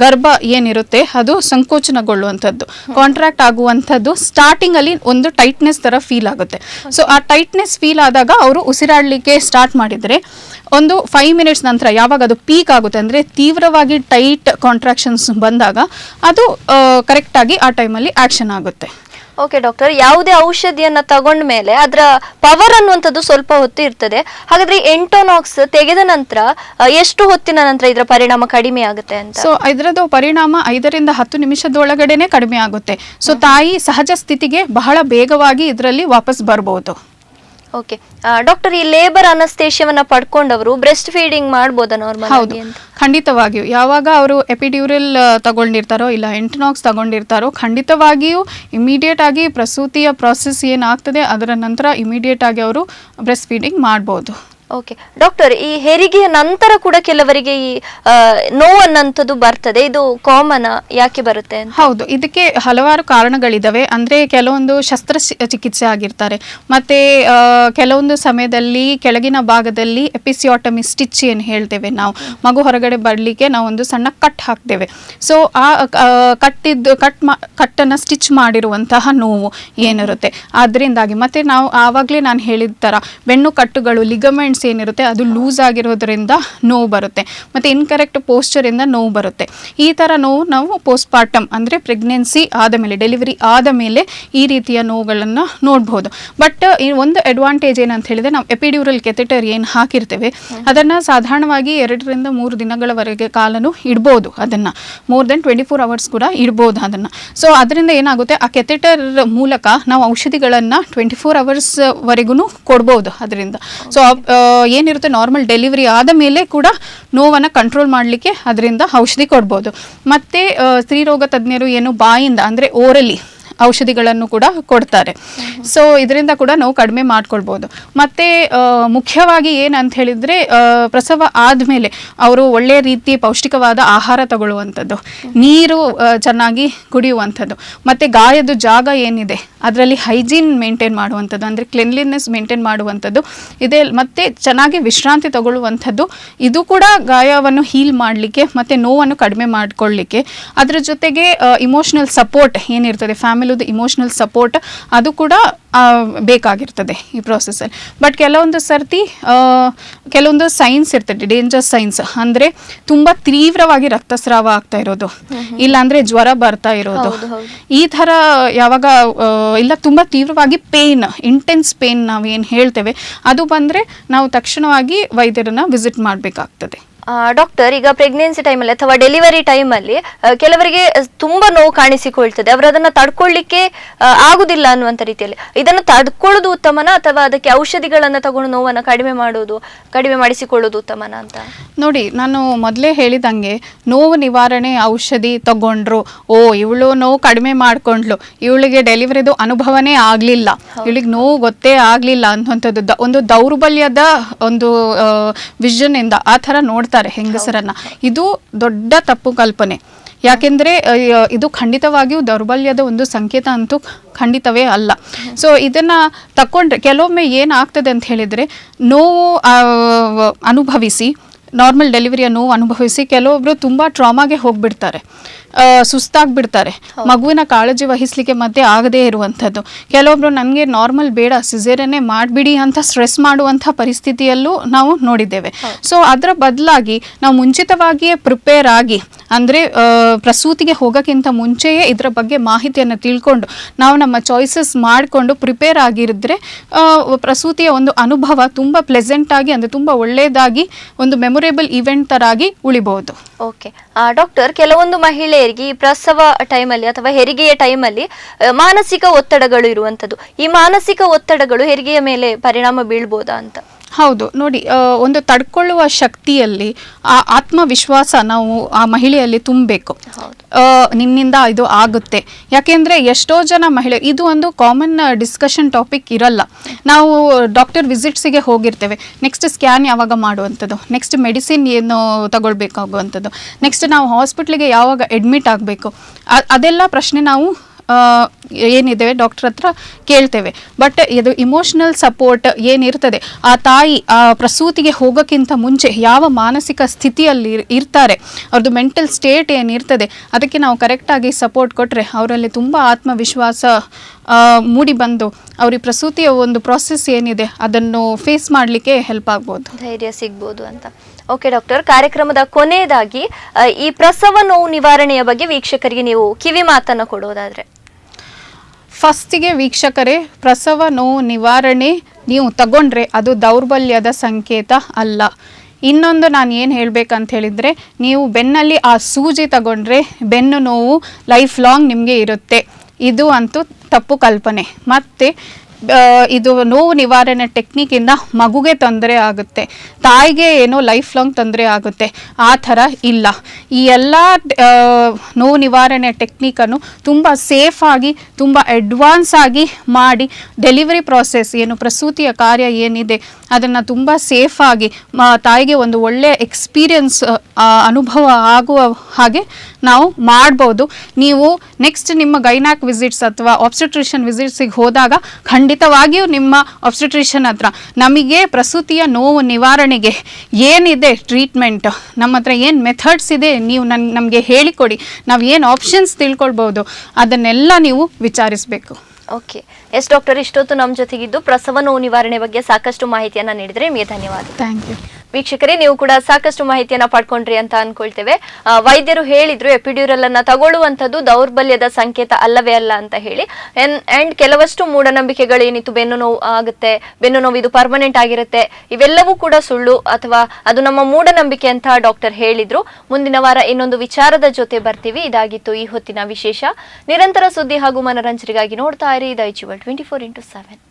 ಗರ್ಭ ಏನಿರುತ್ತೆ ಅದು ಸಂಕೋಚನಗೊಳ್ಳುವಂಥದ್ದು, ಕಾಂಟ್ರಾಕ್ಟ್ ಆಗುವಂಥದ್ದು ಸ್ಟಾರ್ಟಿಂಗಲ್ಲಿ ಒಂದು ಟೈಟ್ನೆಸ್ ಥರ ಫೀಲ್ ಆಗುತ್ತೆ. ಸೊ ಆ ಟೈಟ್ನೆಸ್ ಫೀಲ್ ಆದಾಗ ಅವರು ಉಸಿರಾಡಲಿಕ್ಕೆ ಸ್ಟಾರ್ಟ್ ಮಾಡಿದರೆ ಒಂದು 5 ಮಿನಿಟ್ಸ್ ನಂತರ ಯಾವಾಗ ಅದು ಪೀಕ್ ಆಗುತ್ತೆ ಅಂದರೆ ತೀವ್ರವಾಗಿ ಟೈಟ್ ಕಾಂಟ್ರಾಕ್ಷನ್ಸ್ ಬಂದಾಗ ಅದು ಕರೆಕ್ಟಾಗಿ ಆ ಟೈಮಲ್ಲಿ ಆ್ಯಕ್ಷನ್ ಆಗುತ್ತೆ. ಓಕೆ ಡಾಕ್ಟರ್, ಯಾವುದೇ ಔಷಧಿಯನ್ನ ತಗೊಂಡ ಮೇಲೆ ಅದರ ಪವರ್ ಅನ್ನುವಂಥದ್ದು ಸ್ವಲ್ಪ ಹೊತ್ತು ಇರ್ತದೆ. ಹಾಗಾದ್ರೆ ಎಂಟೋನಾಕ್ಸ್ ತೆಗೆದ ನಂತರ ಎಷ್ಟು ಹೊತ್ತಿನ ನಂತರ ಇದರ ಪರಿಣಾಮ ಕಡಿಮೆ ಆಗುತ್ತೆ ಅಂತ? ಸೊ ಇದರದ್ದು ಪರಿಣಾಮ 5 ರಿಂದ 10 ನಿಮಿಷದೊಳಗಡೆನೆ ಕಡಿಮೆ ಆಗುತ್ತೆ. ಸೊ ತಾಯಿ ಸಹಜ ಸ್ಥಿತಿಗೆ ಬಹಳ ಬೇಗವಾಗಿ ಇದರಲ್ಲಿ ವಾಪಸ್ ಬರ್ಬೋದು. ಓಕೆ ಡಾಕ್ಟರ್, ಈ ಲೇಬರ್ ಅನಸ್ತೇಶಿಯವನ್ನ ಪಡ್ಕೊಂಡವರು ಬ್ರೆಸ್ಟ್ ಫೀಡಿಂಗ್ ಮಾಡ್ಬೋದಾ ನಾರ್ಮಲ್? ಹೌದು, ಖಂಡಿತವಾಗಿಯೂ. ಯಾವಾಗ ಅವರು ಎಪಿಡ್ಯೂರಲ್ ತಗೊಂಡಿರ್ತಾರೋ ಇಲ್ಲ ಎಂಟನಾಕ್ಸ್ ತಗೊಂಡಿರ್ತಾರೋ ಖಂಡಿತವಾಗಿಯೂ ಇಮಿಡಿಯೇಟ್ ಆಗಿ ಪ್ರಸೂತಿಯ ಪ್ರಾಸೆಸ್ ಏನಾಗ್ತದೆ ಅದರ ನಂತರ ಇಮಿಡಿಯೇಟ್ ಆಗಿ ಅವರು ಬ್ರೆಸ್ಟ್ ಫೀಡಿಂಗ್ ಮಾಡ್ಬೋದು. ಓಕೆ ಡಾಕ್ಟರ್, ಈ ಹೆರಿಗೆಯ ನಂತರ ಕೂಡ ಕೆಲವರಿಗೆ ಈ ನೋವನ್ನಂಥದ್ದು ಬರ್ತದೆ, ಇದು ಕಾಮನ್ ಯಾಕೆ ಬರುತ್ತೆ ಅಂತ? ಹೌದು, ಇದಕ್ಕೆ ಹಲವಾರು ಕಾರಣಗಳಿದಾವೆ. ಅಂದರೆ ಕೆಲವೊಂದು ಶಸ್ತ್ರಚಿಕಿತ್ಸೆ ಆಗಿರ್ತಾರೆ, ಮತ್ತೆ ಕೆಲವೊಂದು ಸಮಯದಲ್ಲಿ ಕೆಳಗಿನ ಭಾಗದಲ್ಲಿ ಎಪಿಸಿಯೋಟಮಿ ಸ್ಟಿಚ್ ಏನು ಹೇಳ್ತೇವೆ ನಾವು, ಮಗು ಹೊರಗಡೆ ಬರಲಿಕ್ಕೆ ನಾವು ಒಂದು ಸಣ್ಣ ಕಟ್ ಹಾಕ್ತೇವೆ. ಸೊ ಆ ಕಟ್ಟನ್ನು ಸ್ಟಿಚ್ ಮಾಡಿರುವಂತಹ ನೋವು ಏನಿರುತ್ತೆ ಅದರಿಂದಾಗಿ, ಮತ್ತೆ ನಾವು ಆವಾಗಲೇ ನಾನು ಹೇಳಿದ ಥರ ಬೆನ್ನು ಕಟ್ಟುಗಳು ಲಿಗಮೆಂಟ್ಸ್ ಏನಿರುತ್ತೆ ಅದು ಲೂಸ್ ಆಗಿರೋದ್ರಿಂದ ನೋವು ಬರುತ್ತೆ, ಮತ್ತು ಇನ್ಕರೆಕ್ಟ್ ಪೋಸ್ಚರಿಂದ ನೋವು ಬರುತ್ತೆ. ಈ ಥರ ನೋವು ನಾವು ಪೋಸ್ಟ್ಪಾರ್ಟಮ್ ಅಂದರೆ ಪ್ರೆಗ್ನೆನ್ಸಿ ಆದ ಮೇಲೆ, ಡೆಲಿವರಿ ಆದ ಮೇಲೆ ಈ ರೀತಿಯ ನೋವುಗಳನ್ನು ನೋಡ್ಬೋದು. ಬಟ್ ಒಂದು ಅಡ್ವಾಂಟೇಜ್ ಏನಂತ ಹೇಳಿದ್ರೆ, ನಾವು ಎಪಿಡ್ಯೂರಲ್ ಕೆಥೆಟರ್ ಏನು ಹಾಕಿರ್ತೇವೆ ಅದನ್ನು ಸಾಧಾರಣವಾಗಿ 2 ರಿಂದ 3 ದಿನಗಳವರೆಗೆ ಕಾಲನು ಇಡ್ಬೋದು, ಅದನ್ನು ಮೋರ್ ದೆನ್ 24 hours ಕೂಡ ಇಡ್ಬೋದು ಅದನ್ನು. ಸೊ ಅದರಿಂದ ಏನಾಗುತ್ತೆ, ಆ ಕೆಥೆಟರ್ ಮೂಲಕ ನಾವು ಔಷಧಿಗಳನ್ನು 24 hours ವರೆಗೂ ಕೊಡ್ಬೋದು ಅದರಿಂದ. ಸೊ ಏನಿರುತ್ತೆ ನಾರ್ಮಲ್ ಡೆಲಿವರಿ ಆದ ಮೇಲೆ ಕೂಡ ನೋವನ್ನು ಕಂಟ್ರೋಲ್ ಮಾಡಲಿಕ್ಕೆ ಅದರಿಂದ ಔಷಧಿ ಕೊಡ್ಬೋದು. ಮತ್ತು ಸ್ತ್ರೀರೋಗ ತಜ್ಞರು ಏನು ಬಾಯಿಂದ ಅಂದರೆ ಓರಲಿ ಔಷಧಿಗಳನ್ನು ಕೂಡ ಕೊಡ್ತಾರೆ. ಸೊ ಇದರಿಂದ ಕೂಡ ನಾವು ಕಡಿಮೆ ಮಾಡ್ಕೊಳ್ಬೋದು. ಮತ್ತು ಮುಖ್ಯವಾಗಿ ಏನಂತ ಹೇಳಿದರೆ, ಪ್ರಸವ ಆದಮೇಲೆ ಅವರು ಒಳ್ಳೆಯ ರೀತಿ ಪೌಷ್ಟಿಕವಾದ ಆಹಾರ ತಗೊಳ್ಳುವಂಥದ್ದು, ನೀರು ಚೆನ್ನಾಗಿ ಕುಡಿಯುವಂಥದ್ದು, ಮತ್ತು ಗಾಯದ ಜಾಗ ಏನಿದೆ ಅದರಲ್ಲಿ ಹೈಜೀನ್ ಮೇಂಟೈನ್ ಮಾಡುವಂಥದ್ದು ಅಂದರೆ ಕ್ಲೆನ್ಲಿನೆಸ್ ಮೇಂಟೈನ್ ಮಾಡುವಂಥದ್ದು ಇದೆ, ಮತ್ತು ಚೆನ್ನಾಗಿ ವಿಶ್ರಾಂತಿ ತಗೊಳ್ಳುವಂಥದ್ದು. ಇದು ಕೂಡ ಗಾಯವನ್ನು ಹೀಲ್ ಮಾಡಲಿಕ್ಕೆ ಮತ್ತು ನೋವನ್ನು ಕಡಿಮೆ ಮಾಡಿಕೊಳ್ಳಿಕ್ಕೆ, ಅದರ ಜೊತೆಗೆ ಇಮೋಷ್ನಲ್ ಸಪೋರ್ಟ್ ಏನಿರ್ತದೆ, ಫ್ಯಾಮಿಲಿದು ಇಮೋಷ್ನಲ್ ಸಪೋರ್ಟ್ ಅದು ಕೂಡ ಬೇಕಾಗಿರ್ತದೆ ಈ ಪ್ರೋಸೆಸ್ಸಲ್ಲಿ. ಬಟ್ ಕೆಲವೊಂದು ಸರ್ತಿ ಕೆಲವೊಂದು ಸೈನ್ಸ್ ಇರ್ತದೆ, ಡೇಂಜರ್ ಸೈನ್ಸ್, ಅಂದರೆ ತುಂಬ ತೀವ್ರವಾಗಿ ರಕ್ತಸ್ರಾವ ಆಗ್ತಾ ಇರೋದು, ಇಲ್ಲಾಂದರೆ ಜ್ವರ ಬರ್ತಾ ಇರೋದು, ಈ ಥರ ಯಾವಾಗ ಇಲ್ಲ ತುಂಬ ತೀವ್ರವಾಗಿ ಪೇನ್, ಇಂಟೆನ್ಸ್ ಪೇನ್ ನಾವು ಏನು ಹೇಳ್ತೇವೆ ಅದು ಬಂದರೆ ನಾವು ತಕ್ಷಣವಾಗಿ ವೈದ್ಯರನ್ನು ವಿಸಿಟ್ ಮಾಡಬೇಕಾಗ್ತದೆ. ಡಾಕ್ಟರ್, ಈಗ ಪ್ರೆಗ್ನೆನ್ಸಿ ಟೈಮಲ್ಲಿ ಅಥವಾ ಡೆಲಿವರಿ ಟೈಮಲ್ಲಿ ಕೆಲವರಿಗೆ ತುಂಬಾ ನೋವು ಕಾಣಿಸಿಕೊಳ್ತದೆ, ಅವರು ಅದನ್ನ ತಡ್ಕೊಳ್ಳಿಕ್ಕೆ ಆಗುದಿಲ್ಲ ಅನ್ನುವಂಥ ರೀತಿಯಲ್ಲಿ, ಇದನ್ನು ತಡ್ಕೊಳ್ಳೋದು ಉತ್ತಮನ ಅಥವಾ ಅದಕ್ಕೆ ಔಷಧಿಗಳನ್ನ ತಗೊಂಡು ನೋವನ್ನು ಕಡಿಮೆ ಮಾಡಿಸಿಕೊಳ್ಳೋದು ಉತ್ತಮನ ಅಂತ? ನೋಡಿ, ನಾನು ಮೊದಲೇ ಹೇಳಿದಂಗೆ ನೋವು ನಿವಾರಣೆ ಔಷಧಿ ತಗೊಂಡ್ರು, ಇವಳು ನೋವು ಕಡಿಮೆ ಮಾಡ್ಕೊಂಡ್ಲು, ಇವಳಿಗೆ ಡೆಲಿವರಿದು ಅನುಭವನೇ ಆಗಲಿಲ್ಲ, ಇವಳಿಗೆ ನೋವು ಗೊತ್ತೇ ಆಗಲಿಲ್ಲ ಅನ್ನುವಂಥದ್ದು ಒಂದು ದೌರ್ಬಲ್ಯದ ಒಂದು ವಿಷನ್ ಇಂದ ಆ ಥರ ನೋಡ್ತಾರೆ ಹೆಂಗಸರನ್ನ. ಇದು ದೊಡ್ಡ ತಪ್ಪು ಕಲ್ಪನೆ. ಯಾಕೆಂದರೆ ಇದು ಖಂಡಿತವಾಗಿಯೂ ದೌರ್ಬಲ್ಯದ ಒಂದು ಸಂಕೇತ ಅಂತೂ ಖಂಡಿತವೇ ಅಲ್ಲ. ಸೊ ಇದನ್ನು ತಗೊಂಡ್ರೆ ಕೆಲವೊಮ್ಮೆ ಏನಾಗ್ತದೆ ಅಂತ ಹೇಳಿದರೆ, ನೋವು ಅನುಭವಿಸಿ, ನಾರ್ಮಲ್ ಡೆಲಿವರಿಯ ನೋವು ಅನುಭವಿಸಿ ಕೆಲವೊಬ್ಬರು ತುಂಬ ಟ್ರಾಮಾಗೆ ಹೋಗಿಬಿಡ್ತಾರೆ, ಸುಸ್ತಾಗ್ಬಿಡ್ತಾರೆ, ಮಗುವಿನ ಕಾಳಜಿ ವಹಿಸಲಿಕ್ಕೆ ಮತ್ತೆ ಆಗದೇ ಇರುವಂಥದ್ದು. ಕೆಲವೊಬ್ರು ನನಗೆ ನಾರ್ಮಲ್ ಬೇಡ, ಸಿಸೇರಿಯನ್ನೇ ಮಾಡಿಬಿಡಿ ಅಂತ ಸ್ಟ್ರೆಸ್ ಮಾಡುವಂಥ ಪರಿಸ್ಥಿತಿಯಲ್ಲೂ ನಾವು ನೋಡಿದ್ದೇವೆ. ಸೊ ಅದರ ಬದಲಾಗಿ ನಾವು ಮುಂಚಿತವಾಗಿಯೇ ಪ್ರಿಪೇರ್ ಆಗಿ, ಅಂದರೆ ಪ್ರಸೂತಿಗೆ ಹೋಗೋಕ್ಕಿಂತ ಮುಂಚೆಯೇ ಇದರ ಬಗ್ಗೆ ಮಾಹಿತಿಯನ್ನು ತಿಳ್ಕೊಂಡು ನಾವು ನಮ್ಮ ಚಾಯ್ಸಸ್ ಮಾಡಿಕೊಂಡು ಪ್ರಿಪೇರ್ ಆಗಿರಿದ್ರೆ ಪ್ರಸೂತಿಯ ಒಂದು ಅನುಭವ ತುಂಬ ಪ್ಲೆಸೆಂಟಾಗಿ, ಅಂದರೆ ತುಂಬ ಒಳ್ಳೆಯದಾಗಿ ಒಂದು ಮೆಮೊರೇಬಲ್ ಇವೆಂಟ್ ತರಾಗಿ ಉಳಿಬಹುದು. ಓಕೆ ಡಾಕ್ಟರ್, ಕೆಲವೊಂದು ಮಹಿಳೆಯರಿಗೆ ಈ ಪ್ರಸವ ಟೈಮಲ್ಲಿ ಅಥವಾ ಹೆರಿಗೆಯ ಟೈಮಲ್ಲಿ ಮಾನಸಿಕ ಒತ್ತಡಗಳು ಇರುವಂಥದ್ದು, ಈ ಮಾನಸಿಕ ಒತ್ತಡಗಳು ಹೆರಿಗೆಯ ಮೇಲೆ ಪರಿಣಾಮ ಬೀಳ್ಬೋದಾ ಅಂತ? ಹೌದು, ನೋಡಿ, ಒಂದು ತಡ್ಕೊಳ್ಳುವ ಶಕ್ತಿಯಲ್ಲಿ ಆ ಆತ್ಮವಿಶ್ವಾಸ ನಾವು ಆ ಮಹಿಳೆಯಲ್ಲಿ ತುಂಬಬೇಕು. ನಿನ್ನಿಂದ ಇದು ಆಗುತ್ತೆ. ಯಾಕೆಂದರೆ ಎಷ್ಟೋ ಜನ ಮಹಿಳೆ, ಇದು ಒಂದು ಕಾಮನ್ ಡಿಸ್ಕಷನ್ ಟಾಪಿಕ್ ಇರಲ್ಲ. ನಾವು ಡಾಕ್ಟರ್ ವಿಸಿಟ್ಸಿಗೆ ಹೋಗಿರ್ತೇವೆ, ನೆಕ್ಸ್ಟ್ ಸ್ಕ್ಯಾನ್ ಯಾವಾಗ ಮಾಡುವಂಥದ್ದು, ನೆಕ್ಸ್ಟ್ ಮೆಡಿಸಿನ್ ಏನು ತಗೊಳ್ಬೇಕಾಗುವಂಥದ್ದು, ನೆಕ್ಸ್ಟ್ ನಾವು ಹಾಸ್ಪಿಟ್ಲಿಗೆ ಯಾವಾಗ ಅಡ್ಮಿಟ್ ಆಗಬೇಕು, ಅದೆಲ್ಲ ಪ್ರಶ್ನೆ ನಾವು ಏನಿದೆ ಡಾಕ್ಟರ್ ಹತ್ರ ಕೇಳ್ತೇವೆ. ಬಟ್ ಇದು ಇಮೋಷನಲ್ ಸಪೋರ್ಟ್ ಏನಿರ್ತದೆ, ಆ ತಾಯಿ ಆ ಪ್ರಸೂತಿಗೆ ಹೋಗೋಕ್ಕಿಂತ ಮುಂಚೆ ಯಾವ ಮಾನಸಿಕ ಸ್ಥಿತಿಯಲ್ಲಿ ಇರ್ತಾರೆ, ಅವ್ರದ್ದು ಮೆಂಟಲ್ ಸ್ಟೇಟ್ ಏನಿರ್ತದೆ, ಅದಕ್ಕೆ ನಾವು ಕರೆಕ್ಟಾಗಿ ಸಪೋರ್ಟ್ ಕೊಟ್ಟರೆ ಅವರಲ್ಲಿ ತುಂಬ ಆತ್ಮವಿಶ್ವಾಸ ಮೂಡಿ ಬಂದು ಅವ್ರಿಗೆ ಪ್ರಸೂತಿಯ ಒಂದು ಪ್ರಾಸೆಸ್ ಏನಿದೆ ಅದನ್ನು ಫೇಸ್ ಮಾಡಲಿಕ್ಕೆ ಹೆಲ್ಪ್ ಆಗ್ಬೋದು, ಧೈರ್ಯ ಸಿಗ್ಬೋದು ಅಂತ. ಓಕೆ ಡಾಕ್ಟರ್, ಕಾರ್ಯಕ್ರಮದ ಕೊನೆಯದಾಗಿ ಈ ಪ್ರಸವ ನೋವು ನಿವಾರಣೆಯ ಬಗ್ಗೆ ವೀಕ್ಷಕರಿಗೆ ನೀವು ಕಿವಿ ಮಾತನ್ನು ಕೊಡೋದಾದ್ರೆ? ಫಸ್ಟಿಗೆ ವೀಕ್ಷಕರೇ, ಪ್ರಸವ ನೋವು ನಿವಾರಣೆ ನೀವು ತಗೊಂಡ್ರೆ ಅದು ದೌರ್ಬಲ್ಯದ ಸಂಕೇತ ಅಲ್ಲ. ಇನ್ನೊಂದು ನಾನು ಏನು ಹೇಳಬೇಕಂತ ಹೇಳಿದರೆ, ನೀವು ಬೆನ್ನಲ್ಲಿ ಆ ಸೂಜಿ ತಗೊಂಡ್ರೆ ಬೆನ್ನು ನೋವು ಲೈಫ್ ಲಾಂಗ್ ನಿಮಗೆ ಇರುತ್ತೆ. ಇದು ಅಂತೂ ತಪ್ಪು ಕಲ್ಪನೆ. ಮತ್ತು ಇದು ನೋವು ನಿವಾರಣೆ ಟೆಕ್ನಿಕಿಂದ ಮಗುಗೆ ತೊಂದರೆ ಆಗುತ್ತೆ, ತಾಯಿಗೆ ಏನೋ ಲೈಫ್ ಲಾಂಗ್ ತೊಂದರೆ ಆಗುತ್ತೆ, ಆ ಥರ ಇಲ್ಲ. ಈ ಎಲ್ಲ ನೋವು ನಿವಾರಣೆ ಟೆಕ್ನಿಕನ್ನು ತುಂಬ ಸೇಫಾಗಿ, ತುಂಬ ಅಡ್ವಾನ್ಸ್ ಆಗಿ ಮಾಡಿ ಡೆಲಿವರಿ ಪ್ರಾಸೆಸ್ ಏನು ಪ್ರಸೂತಿಯ ಕಾರ್ಯ ಏನಿದೆ ಅದನ್ನು ತುಂಬ ಸೇಫಾಗಿ ತಾಯಿಗೆ ಒಂದು ಒಳ್ಳೆಯ ಎಕ್ಸ್ಪೀರಿಯನ್ಸ್ ಅನುಭವ ಆಗುವ ಹಾಗೆ ನಾವು ಮಾಡ್ಬೋದು. ನೀವು ನೆಕ್ಸ್ಟ್ ನಿಮ್ಮ ಗೈನಾಕ್ ವಿಸಿಟ್ಸ್ ಅಥವಾ ಆಬ್ಸ್ಟೆಟ್ರಿಷಿಯನ್ ವಿಸಿಟ್ಸಿಗೆ ಹೋದಾಗ ಖಂಡಿತವಾಗಿಯೂ ನಿಮ್ಮ ಆಬ್ಸ್ಟೆಟ್ರಿಷಿಯನ್ ಹತ್ರ ನಮಗೆ ಪ್ರಸೂತಿಯ ನೋವು ನಿವಾರಣೆಗೆ ಏನಿದೆ ಟ್ರೀಟ್ಮೆಂಟ್, ನಮ್ಮ ಹತ್ರ ಏನು ಮೆಥಡ್ಸ್ ಇದೆ ನೀವು ನಮಗೆ ಹೇಳಿಕೊಡಿ, ನಾವು ಏನು ಆಪ್ಷನ್ಸ್ ತಿಳ್ಕೊಳ್ಬೋದು, ಅದನ್ನೆಲ್ಲ ನೀವು ವಿಚಾರಿಸಬೇಕು. ಓಕೆ, ಎಸ್ ಡಾಕ್ಟರ್, ಇಷ್ಟೊತ್ತು ನಮ್ಮ ಜೊತೆಗಿದ್ದು ಪ್ರಸವ ನೋವು ನಿವಾರಣೆ ಬಗ್ಗೆ ಸಾಕಷ್ಟು ಮಾಹಿತಿಯನ್ನು ನೀಡಿದರೆ ನಿಮಗೆ ಧನ್ಯವಾದ. Thank you. ವೀಕ್ಷಕರೇ, ನೀವು ಕೂಡ ಸಾಕಷ್ಟು ಮಾಹಿತಿಯನ್ನ ಪಡ್ಕೊಂಡ್ರಿ ಅಂತ ಅನ್ಕೊಳ್ತೇವೆ. ವೈದ್ಯರು ಹೇಳಿದ್ರು ಎಪಿಡ್ಯೂರಲ್ ಅನ್ನ ತಗೊಳ್ಳುವಂಥದ್ದು ದೌರ್ಬಲ್ಯದ ಸಂಕೇತ ಅಲ್ಲವೇ ಅಲ್ಲ ಅಂತ ಹೇಳಿ. ಅಂಡ್ ಕೆಲವಷ್ಟು ಮೂಢನಂಬಿಕೆಗಳೇನಿತ್ತು, ಬೆನ್ನು ನೋವು ಆಗುತ್ತೆ, ಬೆನ್ನು ನೋವು ಇದು ಪರ್ಮನೆಂಟ್ ಆಗಿರುತ್ತೆ, ಇವೆಲ್ಲವೂ ಕೂಡ ಸುಳ್ಳು ಅಥವಾ ಅದು ನಮ್ಮ ಮೂಢನಂಬಿಕೆ ಅಂತ ಡಾಕ್ಟರ್ ಹೇಳಿದ್ರು. ಮುಂದಿನ ವಾರ ಇನ್ನೊಂದು ವಿಚಾರದ ಜೊತೆ ಬರ್ತೀವಿ. ಇದಾಗಿತ್ತು ಈ ಹೊತ್ತಿನ ವಿಶೇಷ. ನಿರಂತರ ಸುದ್ದಿ ಹಾಗೂ ಮನರಂಜನೆಗಾಗಿ ನೋಡ್ತಾ ಇರಿ ದೈಜ್ ವರ್ಲ್ಡ್ 24x7.